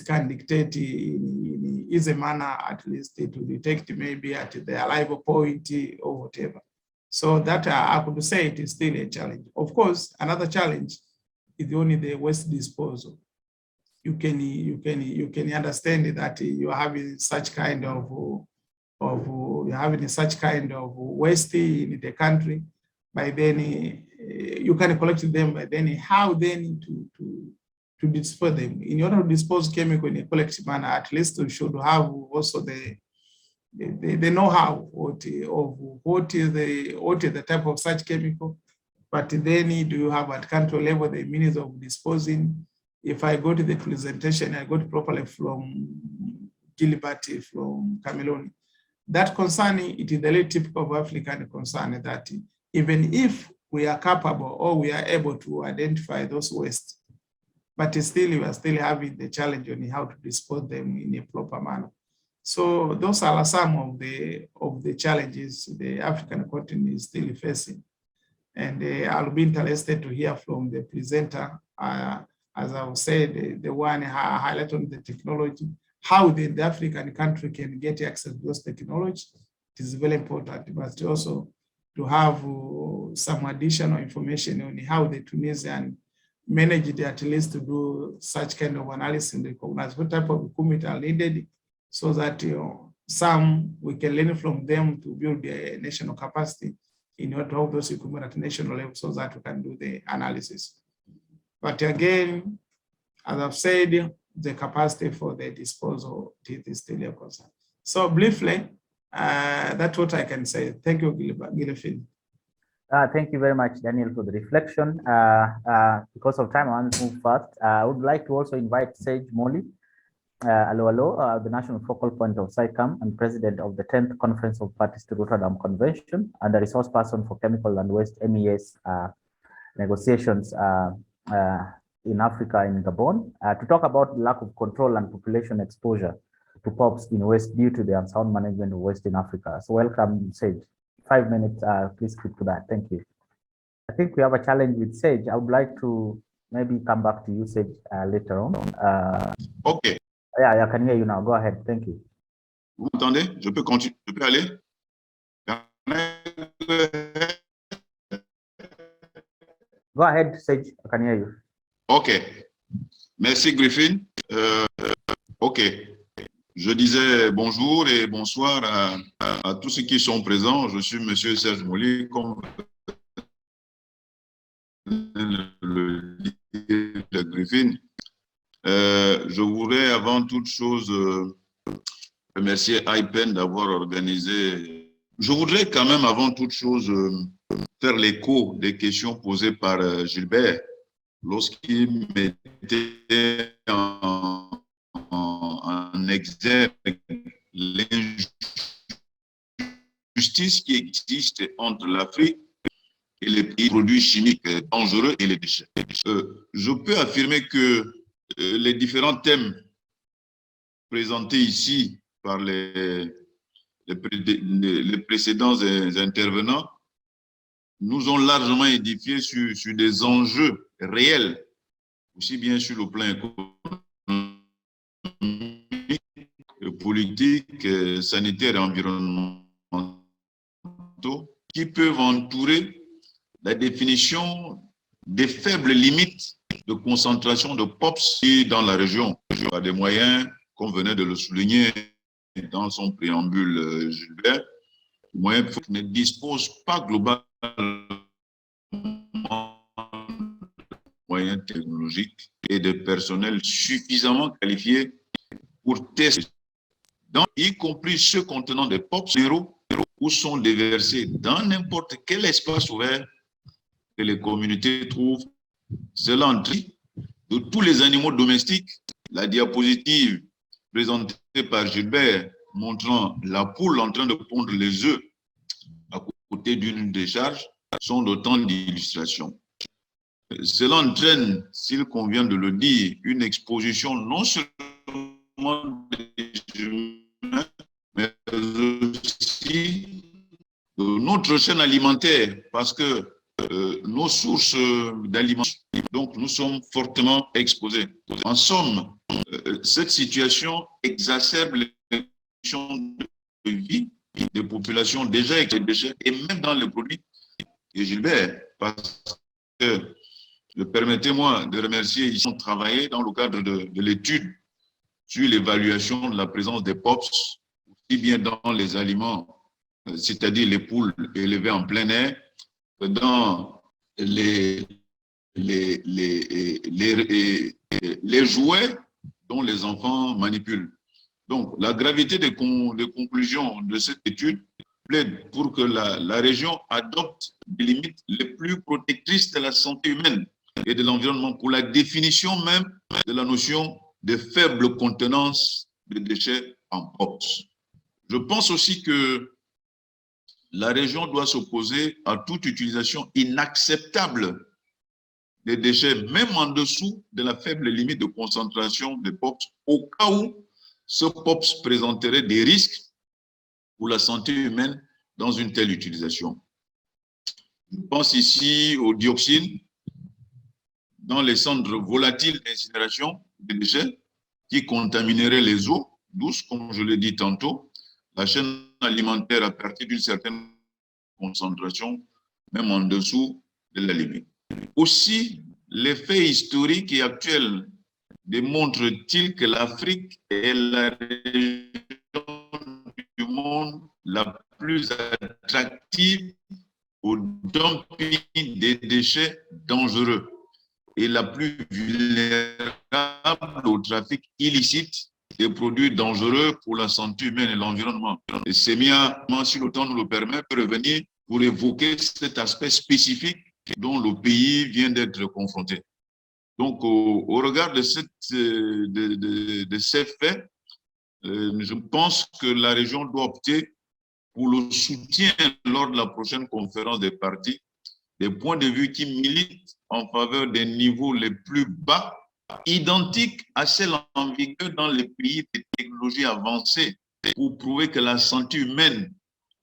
can dictate in easy manner, at least to detect maybe at the arrival point or whatever. So that I could say it is still a challenge. Of course, another challenge is only the waste disposal. You can understand that you are having such kind of waste in the country. By then you can collect them. But then how then to dispose them? In order to dispose chemical in a collective manner, at least we should have also the know-how of what is the type of such chemical, but then do you have at country level the means of disposing? If I go to the presentation, I got properly from Gilbert, from Cameroon. That concern, it is the very typical of African concern that even if we are capable or we are able to identify those waste, but still we are still having the challenge on how to dispose them in a proper manner. So those are some of the challenges the African continent is still facing. And I'll be interested to hear from the presenter, as I've said, the one highlighted on the technology, how the African country can get access to those technologies. It is very important, but also to have some additional information on how the Tunisian managed at least to do such kind of analysis and recognize what type of equipment are needed, so that some we can learn from them to build the national capacity in order to have those equipment at national level, so that we can do the analysis. But again, as I've said, the capacity for the disposal is still a concern. So briefly, that's what I can say. Thank you, Gilfin. Thank you very much, Daniel, for the reflection. Because of time, I want to move fast. I would like to also invite Sage Molly, the national focal point of SICAM and president of the 10th Conference of Parties to Rotterdam Convention and the resource person for chemical and waste MES negotiations in Africa, in Gabon, to talk about the lack of control and population exposure to POPs in waste due to the unsound management of waste in Africa. So welcome, Sage. 5 minutes, please keep to that. Thank you. I think we have a challenge with Sage. I would like to maybe come back to you, Sage, later on. OK. Yeah, I can hear you now. Go ahead. Thank you. Vous m'entendez? Je peux continuer? Je peux aller? Go ahead, Sage. I can hear you. OK. Merci, Griffin. OK. Je disais bonjour et bonsoir à tous ceux qui sont présents. Je suis M. Serge Molly, comme le Griffin. Je voudrais avant toute chose remercier IPEN d'avoir organisé. Je voudrais quand même avant toute chose faire l'écho des questions posées par Gilbert lorsqu'il mettait en exergue l'injustice qui existe entre l'Afrique et les produits chimiques dangereux et les déchets. Je peux affirmer que les différents thèmes présentés ici par les précédents intervenants nous ont largement édifiés sur des enjeux réels, aussi bien sur le plan économique, politique, sanitaire et environnemental, qui peuvent entourer la définition des faibles limites de concentration de POPs dans la région, par des moyens, comme venait de le souligner dans son préambule Gilbert, moyens qui ne disposent pas globalement de moyens technologiques et de personnel suffisamment qualifiés pour tester, y compris ceux contenant des POPs ou sont déversés dans n'importe quel espace ouvert que les communautés trouvent. Cela entraîne de tous les animaux domestiques. La diapositive présentée par Gilbert montrant la poule en train de pondre les œufs à côté d'une décharge sont d'autant d'illustrations. Cela entraîne, s'il convient de le dire, une exposition non seulement des humains, mais aussi de notre chaîne alimentaire, parce que nos sources d'aliments, donc nous sommes fortement exposés. En somme, cette situation exacerbe les conditions de vie des populations déjà avec les déchets et même dans les produits. Et Gilbert, parce que permettez-moi de remercier, ils ont travaillé dans le cadre de l'étude sur l'évaluation de la présence des POPs, aussi bien dans les aliments, c'est-à-dire les poules élevées en plein air, dans les jouets dont les enfants manipulent. Donc, la gravité des conclusions de cette étude plaide pour que la région adopte des limites les plus protectrices de la santé humaine et de l'environnement pour la définition même de la notion de faible contenance de déchets en POPs. Je pense aussi que la région doit s'opposer à toute utilisation inacceptable des déchets, même en dessous de la faible limite de concentration des POPs, au cas où ce POPs présenterait des risques pour la santé humaine dans une telle utilisation. Je pense ici aux dioxines dans les cendres volatiles d'incinération des déchets qui contamineraient les eaux douces, comme je l'ai dit tantôt, la chaîne alimentaire à partir d'une certaine concentration, même en dessous de la limite. Aussi, les faits historiques et actuels démontrent-ils que l'Afrique est la région du monde la plus attractive au dumping des déchets dangereux et la plus vulnérable au trafic illicite des produits dangereux pour la santé humaine et l'environnement. Et Semia, si le temps nous le permet, peut revenir pour évoquer cet aspect spécifique dont le pays vient d'être confronté. Donc, au regard de ces faits, je pense que la région doit opter pour le soutien lors de la prochaine conférence des parties, des points de vue qui militent en faveur des niveaux les plus bas, identiques à celles en vigueur dans les pays de technologies avancées, pour prouver que la santé humaine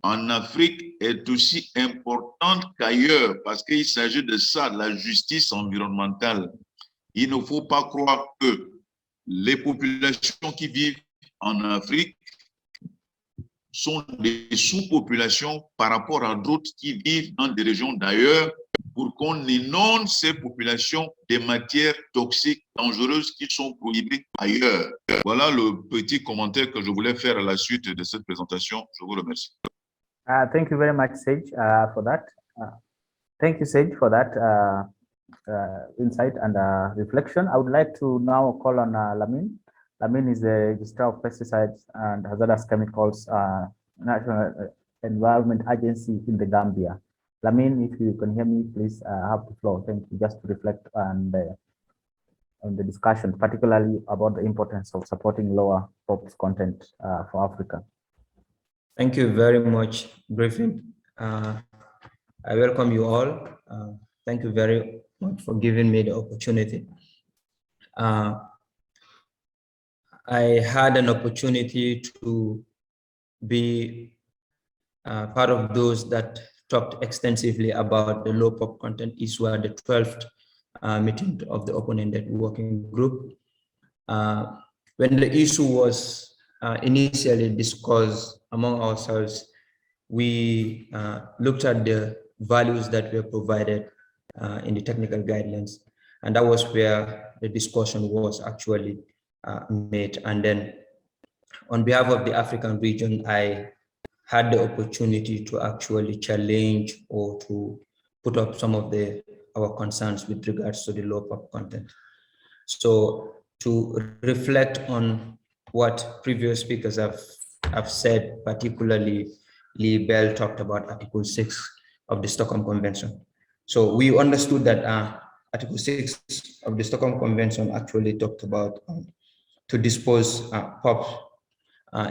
en Afrique est aussi importante qu'ailleurs, parce qu'il s'agit de ça, de la justice environnementale. Il ne faut pas croire que les populations qui vivent en Afrique sont des sous-populations par rapport à d'autres qui vivent dans des régions d'ailleurs, pour qu'on inonde ces populations des matières toxiques dangereuses qui sont prohibées ailleurs. Voilà le petit commentaire que je voulais faire à la suite de cette présentation. Je vous remercie. Thank you very much, Sage, for that. Thank you, Sage, for that insight and reflection. I would like to now call on Lamin. Lamin is the Registrar of Pesticides and Hazardous Chemicals National Environment Agency in the Gambia. Lamin, if you can hear me, please have the floor. Thank you. Just to reflect on the discussion, particularly about the importance of supporting lower POPs content for Africa. Thank you very much, Griffin. I welcome you all. Thank you very much for giving me the opportunity. I had an opportunity to be part of those that talked extensively about the low POP content issue at the 12th meeting of the open-ended working group. When the issue was initially discussed among ourselves, we looked at the values that were provided in the technical guidelines, and that was where the discussion was actually made. And then on behalf of the African region, I had the opportunity to actually challenge or to put up some of our concerns with regards to the low POP content. So to reflect on what previous speakers have said, particularly Lee Bell talked about Article 6 of the Stockholm Convention. So we understood that Article 6 of the Stockholm Convention actually talked about to dispose POPs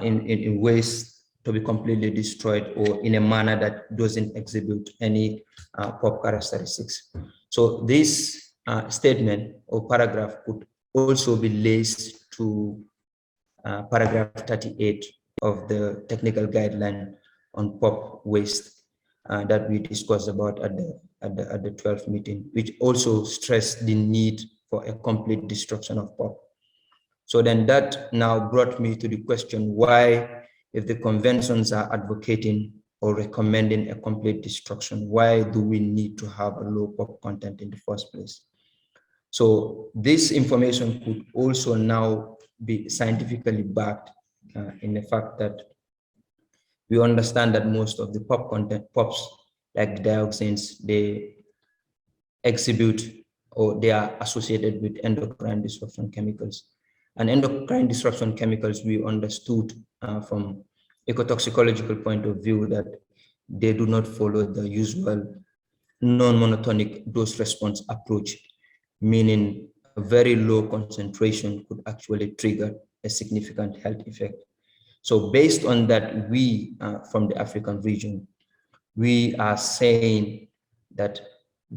in waste to be completely destroyed or in a manner that doesn't exhibit any POP characteristics. So this statement or paragraph could also be laced to paragraph 38 of the technical guideline on POP waste that we discussed about at the 12th meeting, which also stressed the need for a complete destruction of POP. So then that now brought me to the question, why, if the conventions are advocating or recommending a complete destruction, why do we need to have a low POP content in the first place? So this information could also now be scientifically backed in the fact that we understand that most of the POP content, POPs like dioxins, they exhibit or they are associated with endocrine disruption chemicals. And endocrine disruption chemicals, we understood from ecotoxicological point of view that they do not follow the usual non-monotonic dose response approach, meaning a very low concentration could actually trigger a significant health effect. So based on that, we from the African region, we are saying that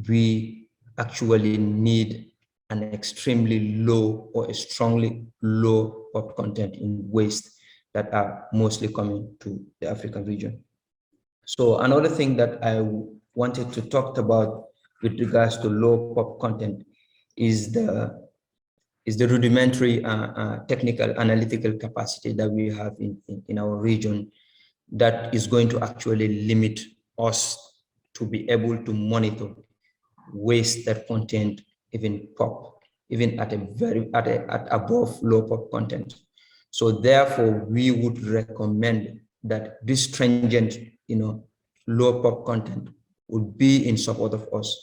we actually need an extremely low or a strongly low POP content in waste that are mostly coming to the African region. So another thing that I wanted to talk about with regards to low POP content is the rudimentary technical analytical capacity that we have in our region that is going to actually limit us to be able to monitor waste that contain even POP, even at above low POP content. So therefore, we would recommend that this stringent, low POP content would be in support of us,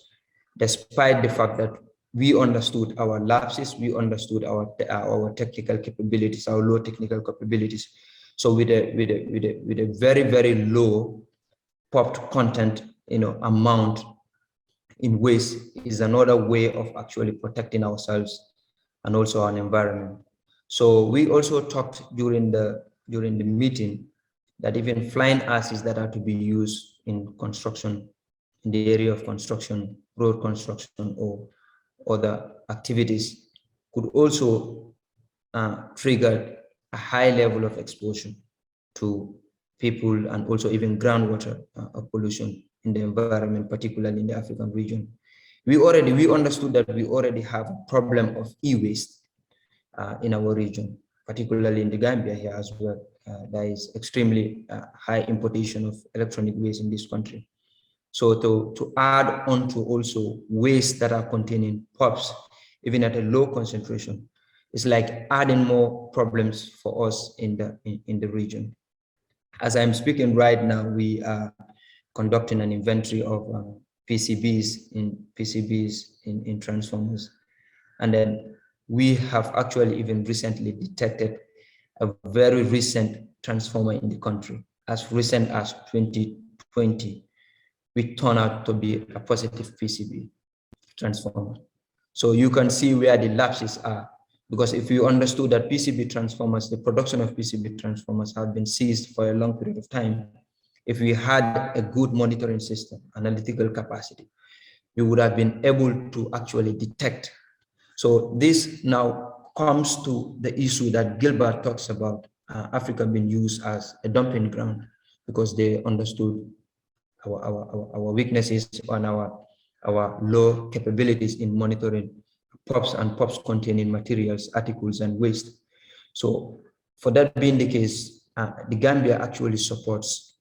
despite the fact that we understood our lapses, we understood our technical capabilities, our low technical capabilities. So with a very, very low POP content, amount in waste is another way of actually protecting ourselves and also our environment. So we also talked during the meeting that even flying acids that are to be used in construction, in the area of construction, road construction, or other activities could also trigger a high level of exposure to people and also even groundwater pollution in the environment, particularly in the African region. We understood that we already have a problem of e-waste in our region, particularly in the Gambia here as well. There is extremely high importation of electronic waste in this country. So to add on to also waste that are containing POPs, even at a low concentration, is like adding more problems for us in the region. As I'm speaking right now, we are conducting an inventory of PCBs in transformers. And then we have actually even recently detected a very recent transformer in the country, as recent as 2020, which turned out to be a positive PCB transformer. So you can see where the lapses are, because if you understood that PCB transformers, the production of PCB transformers have been ceased for a long period of time, if we had a good monitoring system, analytical capacity, we would have been able to actually detect. So this now comes to the issue that Gilbert talks about, Africa being used as a dumping ground, because they understood our weaknesses and our low capabilities in monitoring POPs and POPs containing materials, articles, and waste. So for that being the case, the Gambia actually supports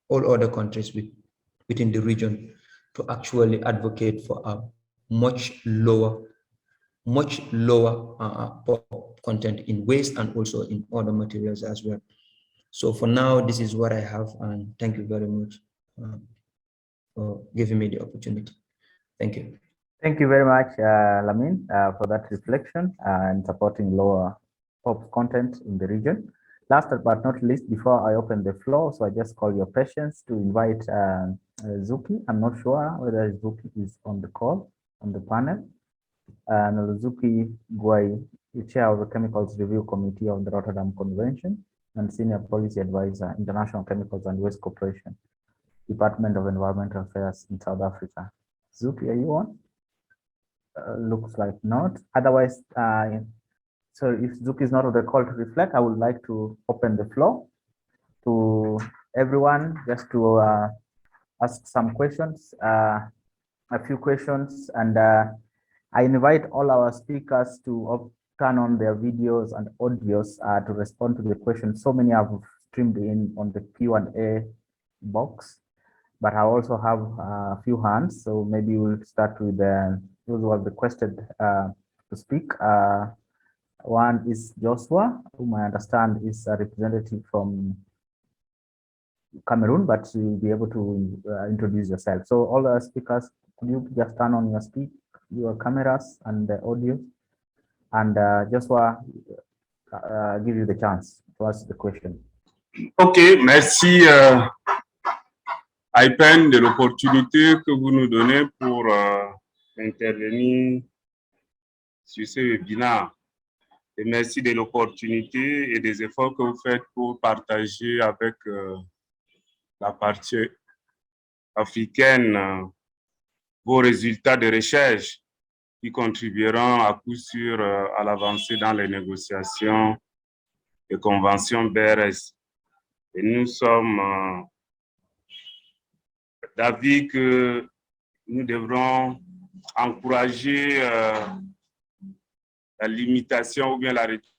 all other countries within the region to actually advocate for a much lower POP content in waste and also in other materials as well. So for now, this is what I have, and thank you very much for giving me the opportunity. Thank you. Thank you very much, Lamin, for that reflection and supporting lower POP content in the region. Last but not least, before I open the floor, so I just call your patience to invite Zuki. I'm not sure whether Zuki is on the call, on the panel. And Zuki Gwai, the chair of the Chemicals Review Committee of the Rotterdam Convention and senior policy advisor, International Chemicals and Waste Corporation, Department of Environmental Affairs in South Africa. Zuki, are you on? Looks like not. Otherwise, so if Zuki is not on the call to reflect, I would like to open the floor to everyone just to ask some questions, a few questions, and I invite all our speakers to turn on their videos and audios to respond to the questions. So many have streamed in on the Q&A box, but I also have a few hands, so maybe we'll start with those who have requested to speak. One is Joshua, whom I understand is a representative from Cameroon, but you'll be able to introduce yourself. So all the speakers, could you just turn on your cameras and the audio, and Joshua, give you the chance to ask the question. Ok, merci IPEN de l'opportunité que vous nous donnez pour intervenir sur ce webinaire. Et merci de l'opportunité et des efforts que vous faites pour partager avec la partie africaine vos résultats de recherche qui contribueront à coup sûr à l'avancée dans les négociations de convention BRS. Et nous sommes d'avis que nous devrons encourager la limitation ou bien la réduction.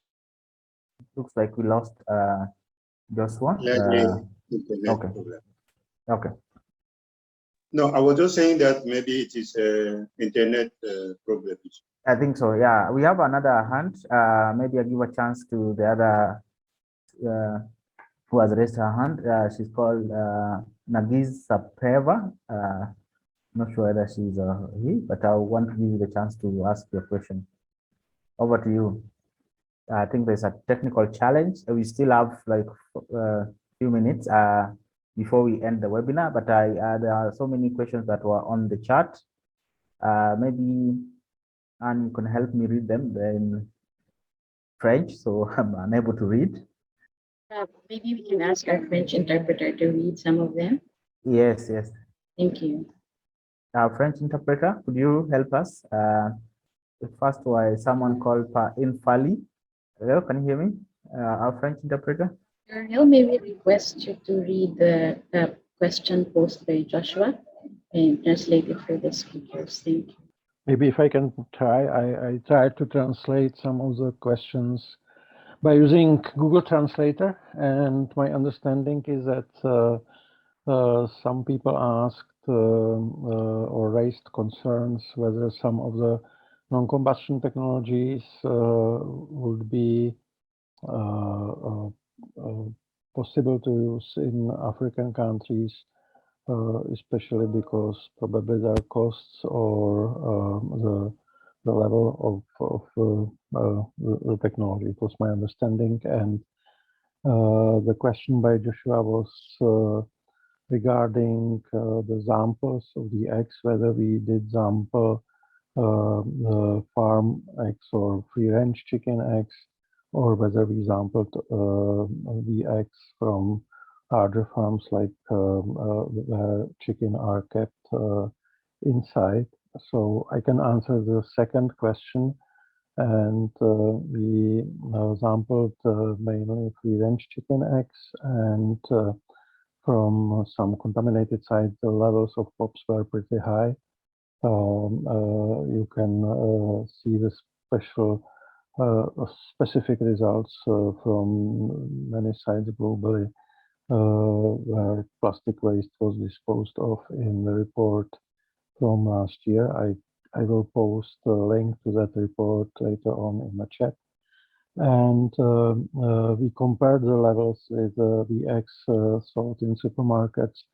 Looks like we lost Joshua. Okay. Okay. No, I was just saying that maybe it is internet problem. I think so. Yeah, we have another hand. Maybe I'll give a chance to the other who has raised her hand. She's called Nagiz Sapeva. Not sure whether she's he, but I want to give you the chance to ask your question. Over to you. I think there's a technical challenge. We still have like a few minutes before we end the webinar, but there are so many questions that were on the chat. Maybe Anne, you can help me read them in French, so I'm unable to read. Maybe we can ask our French interpreter to read some of them. Yes, yes. Thank you. Our French interpreter, could you help us? The first one is someone called Infali. Hello, can you hear me? Our French interpreter. Ariel, may we request you to read the question posed by Joshua and translate it for the speakers. Thank you. Maybe if I can try, I tried to translate some of the questions by using Google Translator, and my understanding is that some people asked or raised concerns whether some of the non-combustion technologies would be possible to use in African countries especially because probably their costs or the level of the technology. It was my understanding, and the question by Joshua was regarding the samples of the eggs, whether we did sample the farm eggs or free-range chicken eggs, or whether we sampled the eggs from larger farms like where chicken are kept inside. So I can answer the second question, and we sampled mainly free-range chicken eggs, and from some contaminated sites, the levels of POPs were pretty high. You can see the specific results from many sites globally where plastic waste was disposed of in the report from last year. I will post a link to that report later on in the chat. And we compared the levels with the eggs sold in supermarkets,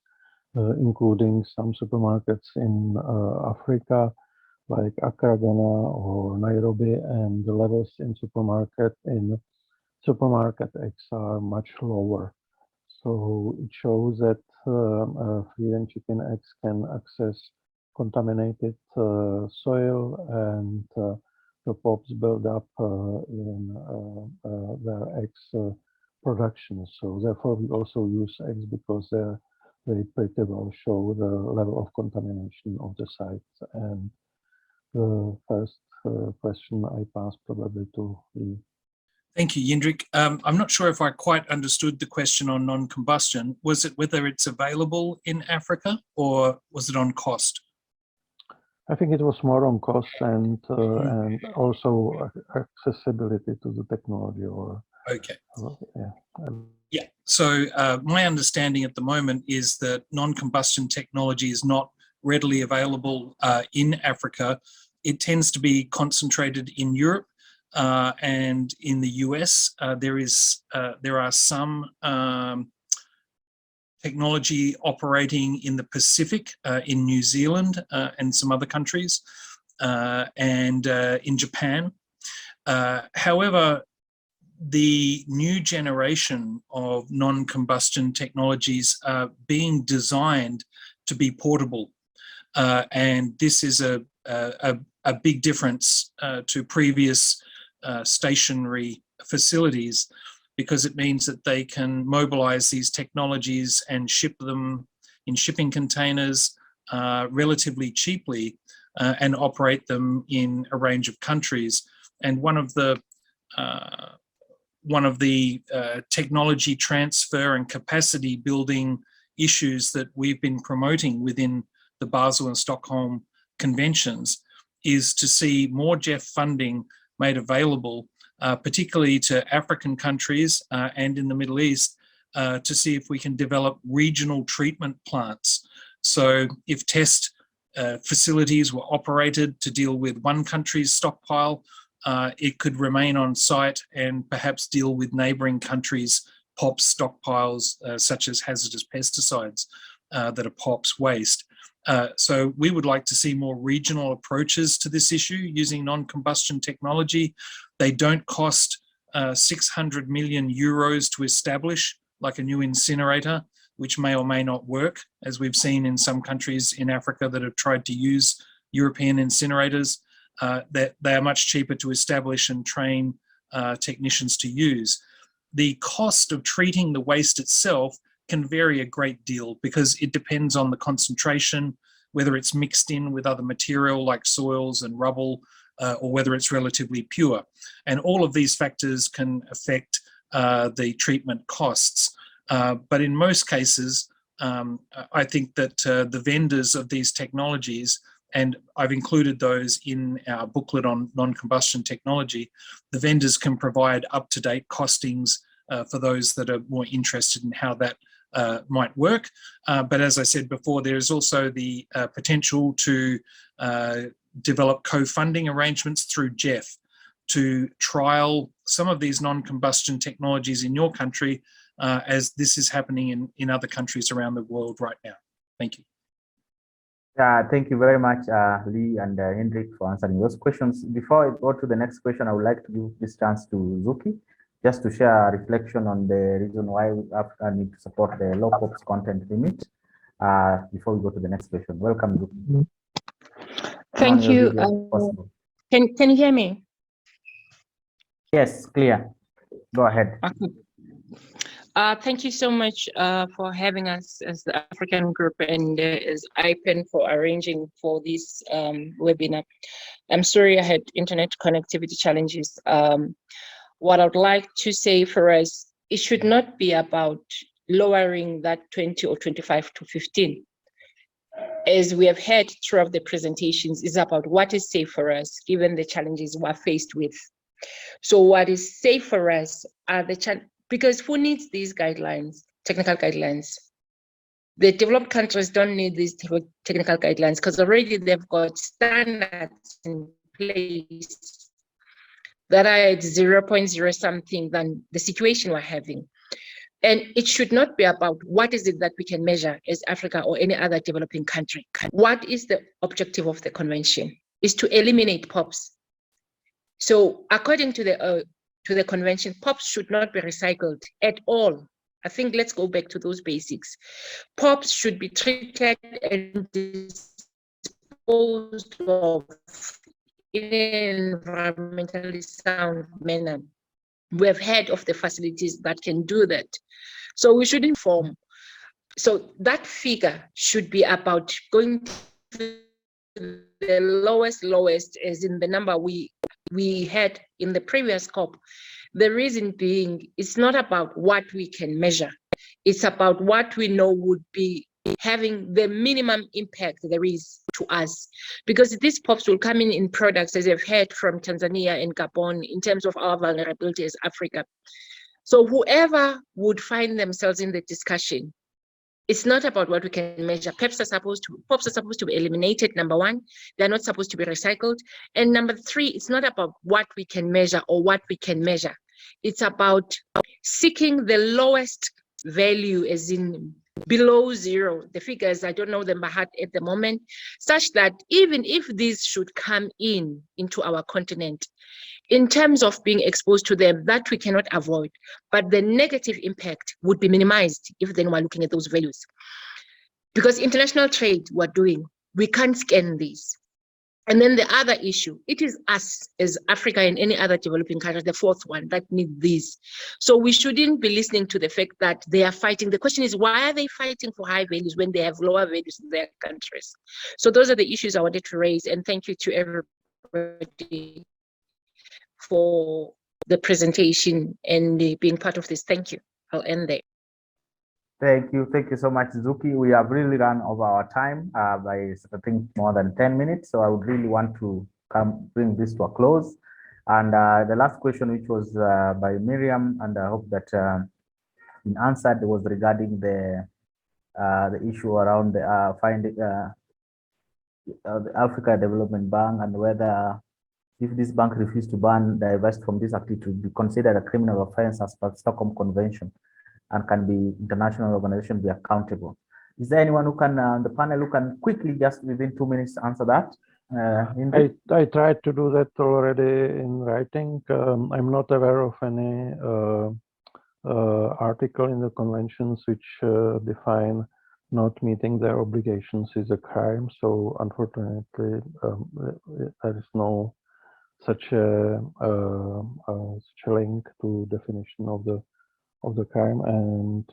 including some supermarkets in Africa, like Accra, Ghana, or Nairobi, and the levels in supermarket eggs are much lower. So it shows that free-range chicken eggs can access contaminated soil, and the POPs build up in their eggs production. So therefore, we also use eggs because they pretty well show the level of contamination of the sites. And the first question I pass probably to Lee. Thank you, Jindrich. I'm not sure if I quite understood the question on non-combustion. Was it whether it's available in Africa, or was it on cost? I think it was more on cost and also accessibility to the technology. Or okay. Yeah. Yeah. So my understanding at the moment is that non-combustion technology is not readily available in Africa. It tends to be concentrated in Europe and in the US. There are some technology operating in the Pacific, in New Zealand and some other countries, and in Japan. However, the new generation of non-combustion technologies are being designed to be portable. And this is a big difference to previous stationary facilities, because it means that they can mobilize these technologies and ship them in shipping containers relatively cheaply and operate them in a range of countries. And one of the technology transfer and capacity building issues that we've been promoting within the Basel and Stockholm conventions is to see more GEF funding made available, particularly to African countries and in the Middle East, to see if we can develop regional treatment plants. So if test facilities were operated to deal with one country's stockpile, it could remain on site and perhaps deal with neighbouring countries' POPs stockpiles, such as hazardous pesticides that are POPs waste. So we would like to see more regional approaches to this issue using non-combustion technology. They don't cost 600 million euros to establish, like a new incinerator, which may or may not work, as we've seen in some countries in Africa that have tried to use European incinerators. That they are much cheaper to establish and train technicians to use. The cost of treating the waste itself can vary a great deal because it depends on the concentration, whether it's mixed in with other material like soils and rubble, or whether it's relatively pure. And all of these factors can affect the treatment costs. But in most cases, I think that the vendors of these technologies, and I've included those in our booklet on non-combustion technology, the vendors can provide up-to-date costings for those that are more interested in how that might work. But as I said before, there is also the potential to develop co-funding arrangements through GEF to trial some of these non-combustion technologies in your country, as this is happening in other countries around the world right now. Thank you. Thank you very much, Lee and Jindrich, for answering those questions. Before I go to the next question, I would like to give this chance to Zuki, just to share a reflection on the reason why Africa need to support the low POPs content limit before we go to the next question. Welcome, Zuki. Thank you. Can you hear me? Yes, clear. Go ahead. Thank you so much for having us as the African group and as IPEN for arranging for this webinar. I'm sorry I had internet connectivity challenges. What I would like to say for us, it should not be about lowering that 20 or 25 to 15. As we have heard throughout the presentations, is about what is safe for us, given the challenges we're faced with. So what is safe for us are because who needs these guidelines, technical guidelines? The developed countries don't need these technical guidelines because already they've got standards in place that are at 0.0 something than the situation we're having. And it should not be about what is it that we can measure as Africa or any other developing country. What is the objective of the convention? Is to eliminate POPs. So according to the convention, POPs should not be recycled at all. I think let's go back to those basics. POPs should be treated and disposed of in an environmentally sound manner. We have heard of the facilities that can do that. So we should inform. So that figure should be about going to the lowest as in the number we had in the previous COP. The reason being, it's not about what we can measure. It's about what we know would be having the minimum impact there is to us. Because these POPs will come in products, as I've heard from Tanzania and Gabon, in terms of our vulnerability as Africa. So whoever would find themselves in the discussion, it's not about what we can measure. POPs are supposed to be eliminated, number one. They're not supposed to be recycled. And number three, it's not about what we can measure or what we can measure. It's about seeking the lowest value, as in below zero. The figures, I don't know them by heart at the moment, such that even if these should come into our continent, in terms of being exposed to them, that we cannot avoid, but the negative impact would be minimized if then we're looking at those values. Because international trade we're doing, we can't scan these. And then the other issue, it is us as Africa and any other developing country, the fourth one, that need these. So we shouldn't be listening to the fact that they are fighting. The question is, why are they fighting for high values when they have lower values in their countries? So those are the issues I wanted to raise. And thank you to everybody for the presentation and being part of this. Thank you. I'll end there. Thank you so much, Zuki. We have really run over our time by, I think, more than 10 minutes. So I would really want to bring this to a close. And the last question, which was by Miriam, and I hope that been answered, was regarding the issue around the Africa Development Bank, and whether if this bank refused to divest from this activity, to be considered a criminal offense as per Stockholm Convention, and can be international organization be accountable. Is there anyone who can, the panel, who can quickly, just within 2 minutes, answer that? I tried to do that already in writing. I'm not aware of any article in the conventions which define not meeting their obligations is a crime. So unfortunately, there is no such a link to definition of the crime, and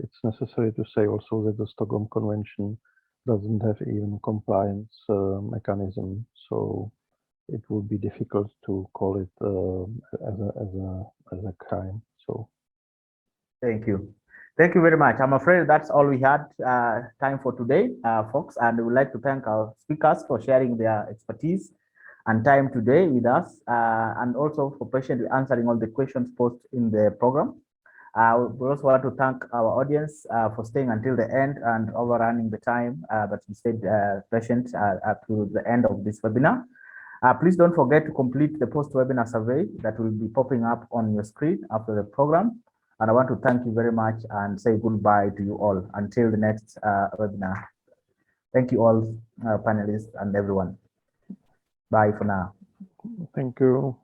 it's necessary to say also that the Stockholm Convention doesn't have even compliance mechanism, so it would be difficult to call it as a crime. So, thank you very much. I'm afraid that's all we had time for today, folks, and we would like to thank our speakers for sharing their expertise and time today with us, and also for patiently answering all the questions posed in the program. We also want to thank our audience for staying until the end and overrunning the time, but you stayed patient to the end of this webinar. Please don't forget to complete the post-webinar survey that will be popping up on your screen after the program. And I want to thank you very much and say goodbye to you all until the next webinar. Thank you all, panelists and everyone. Bye for now. Thank you.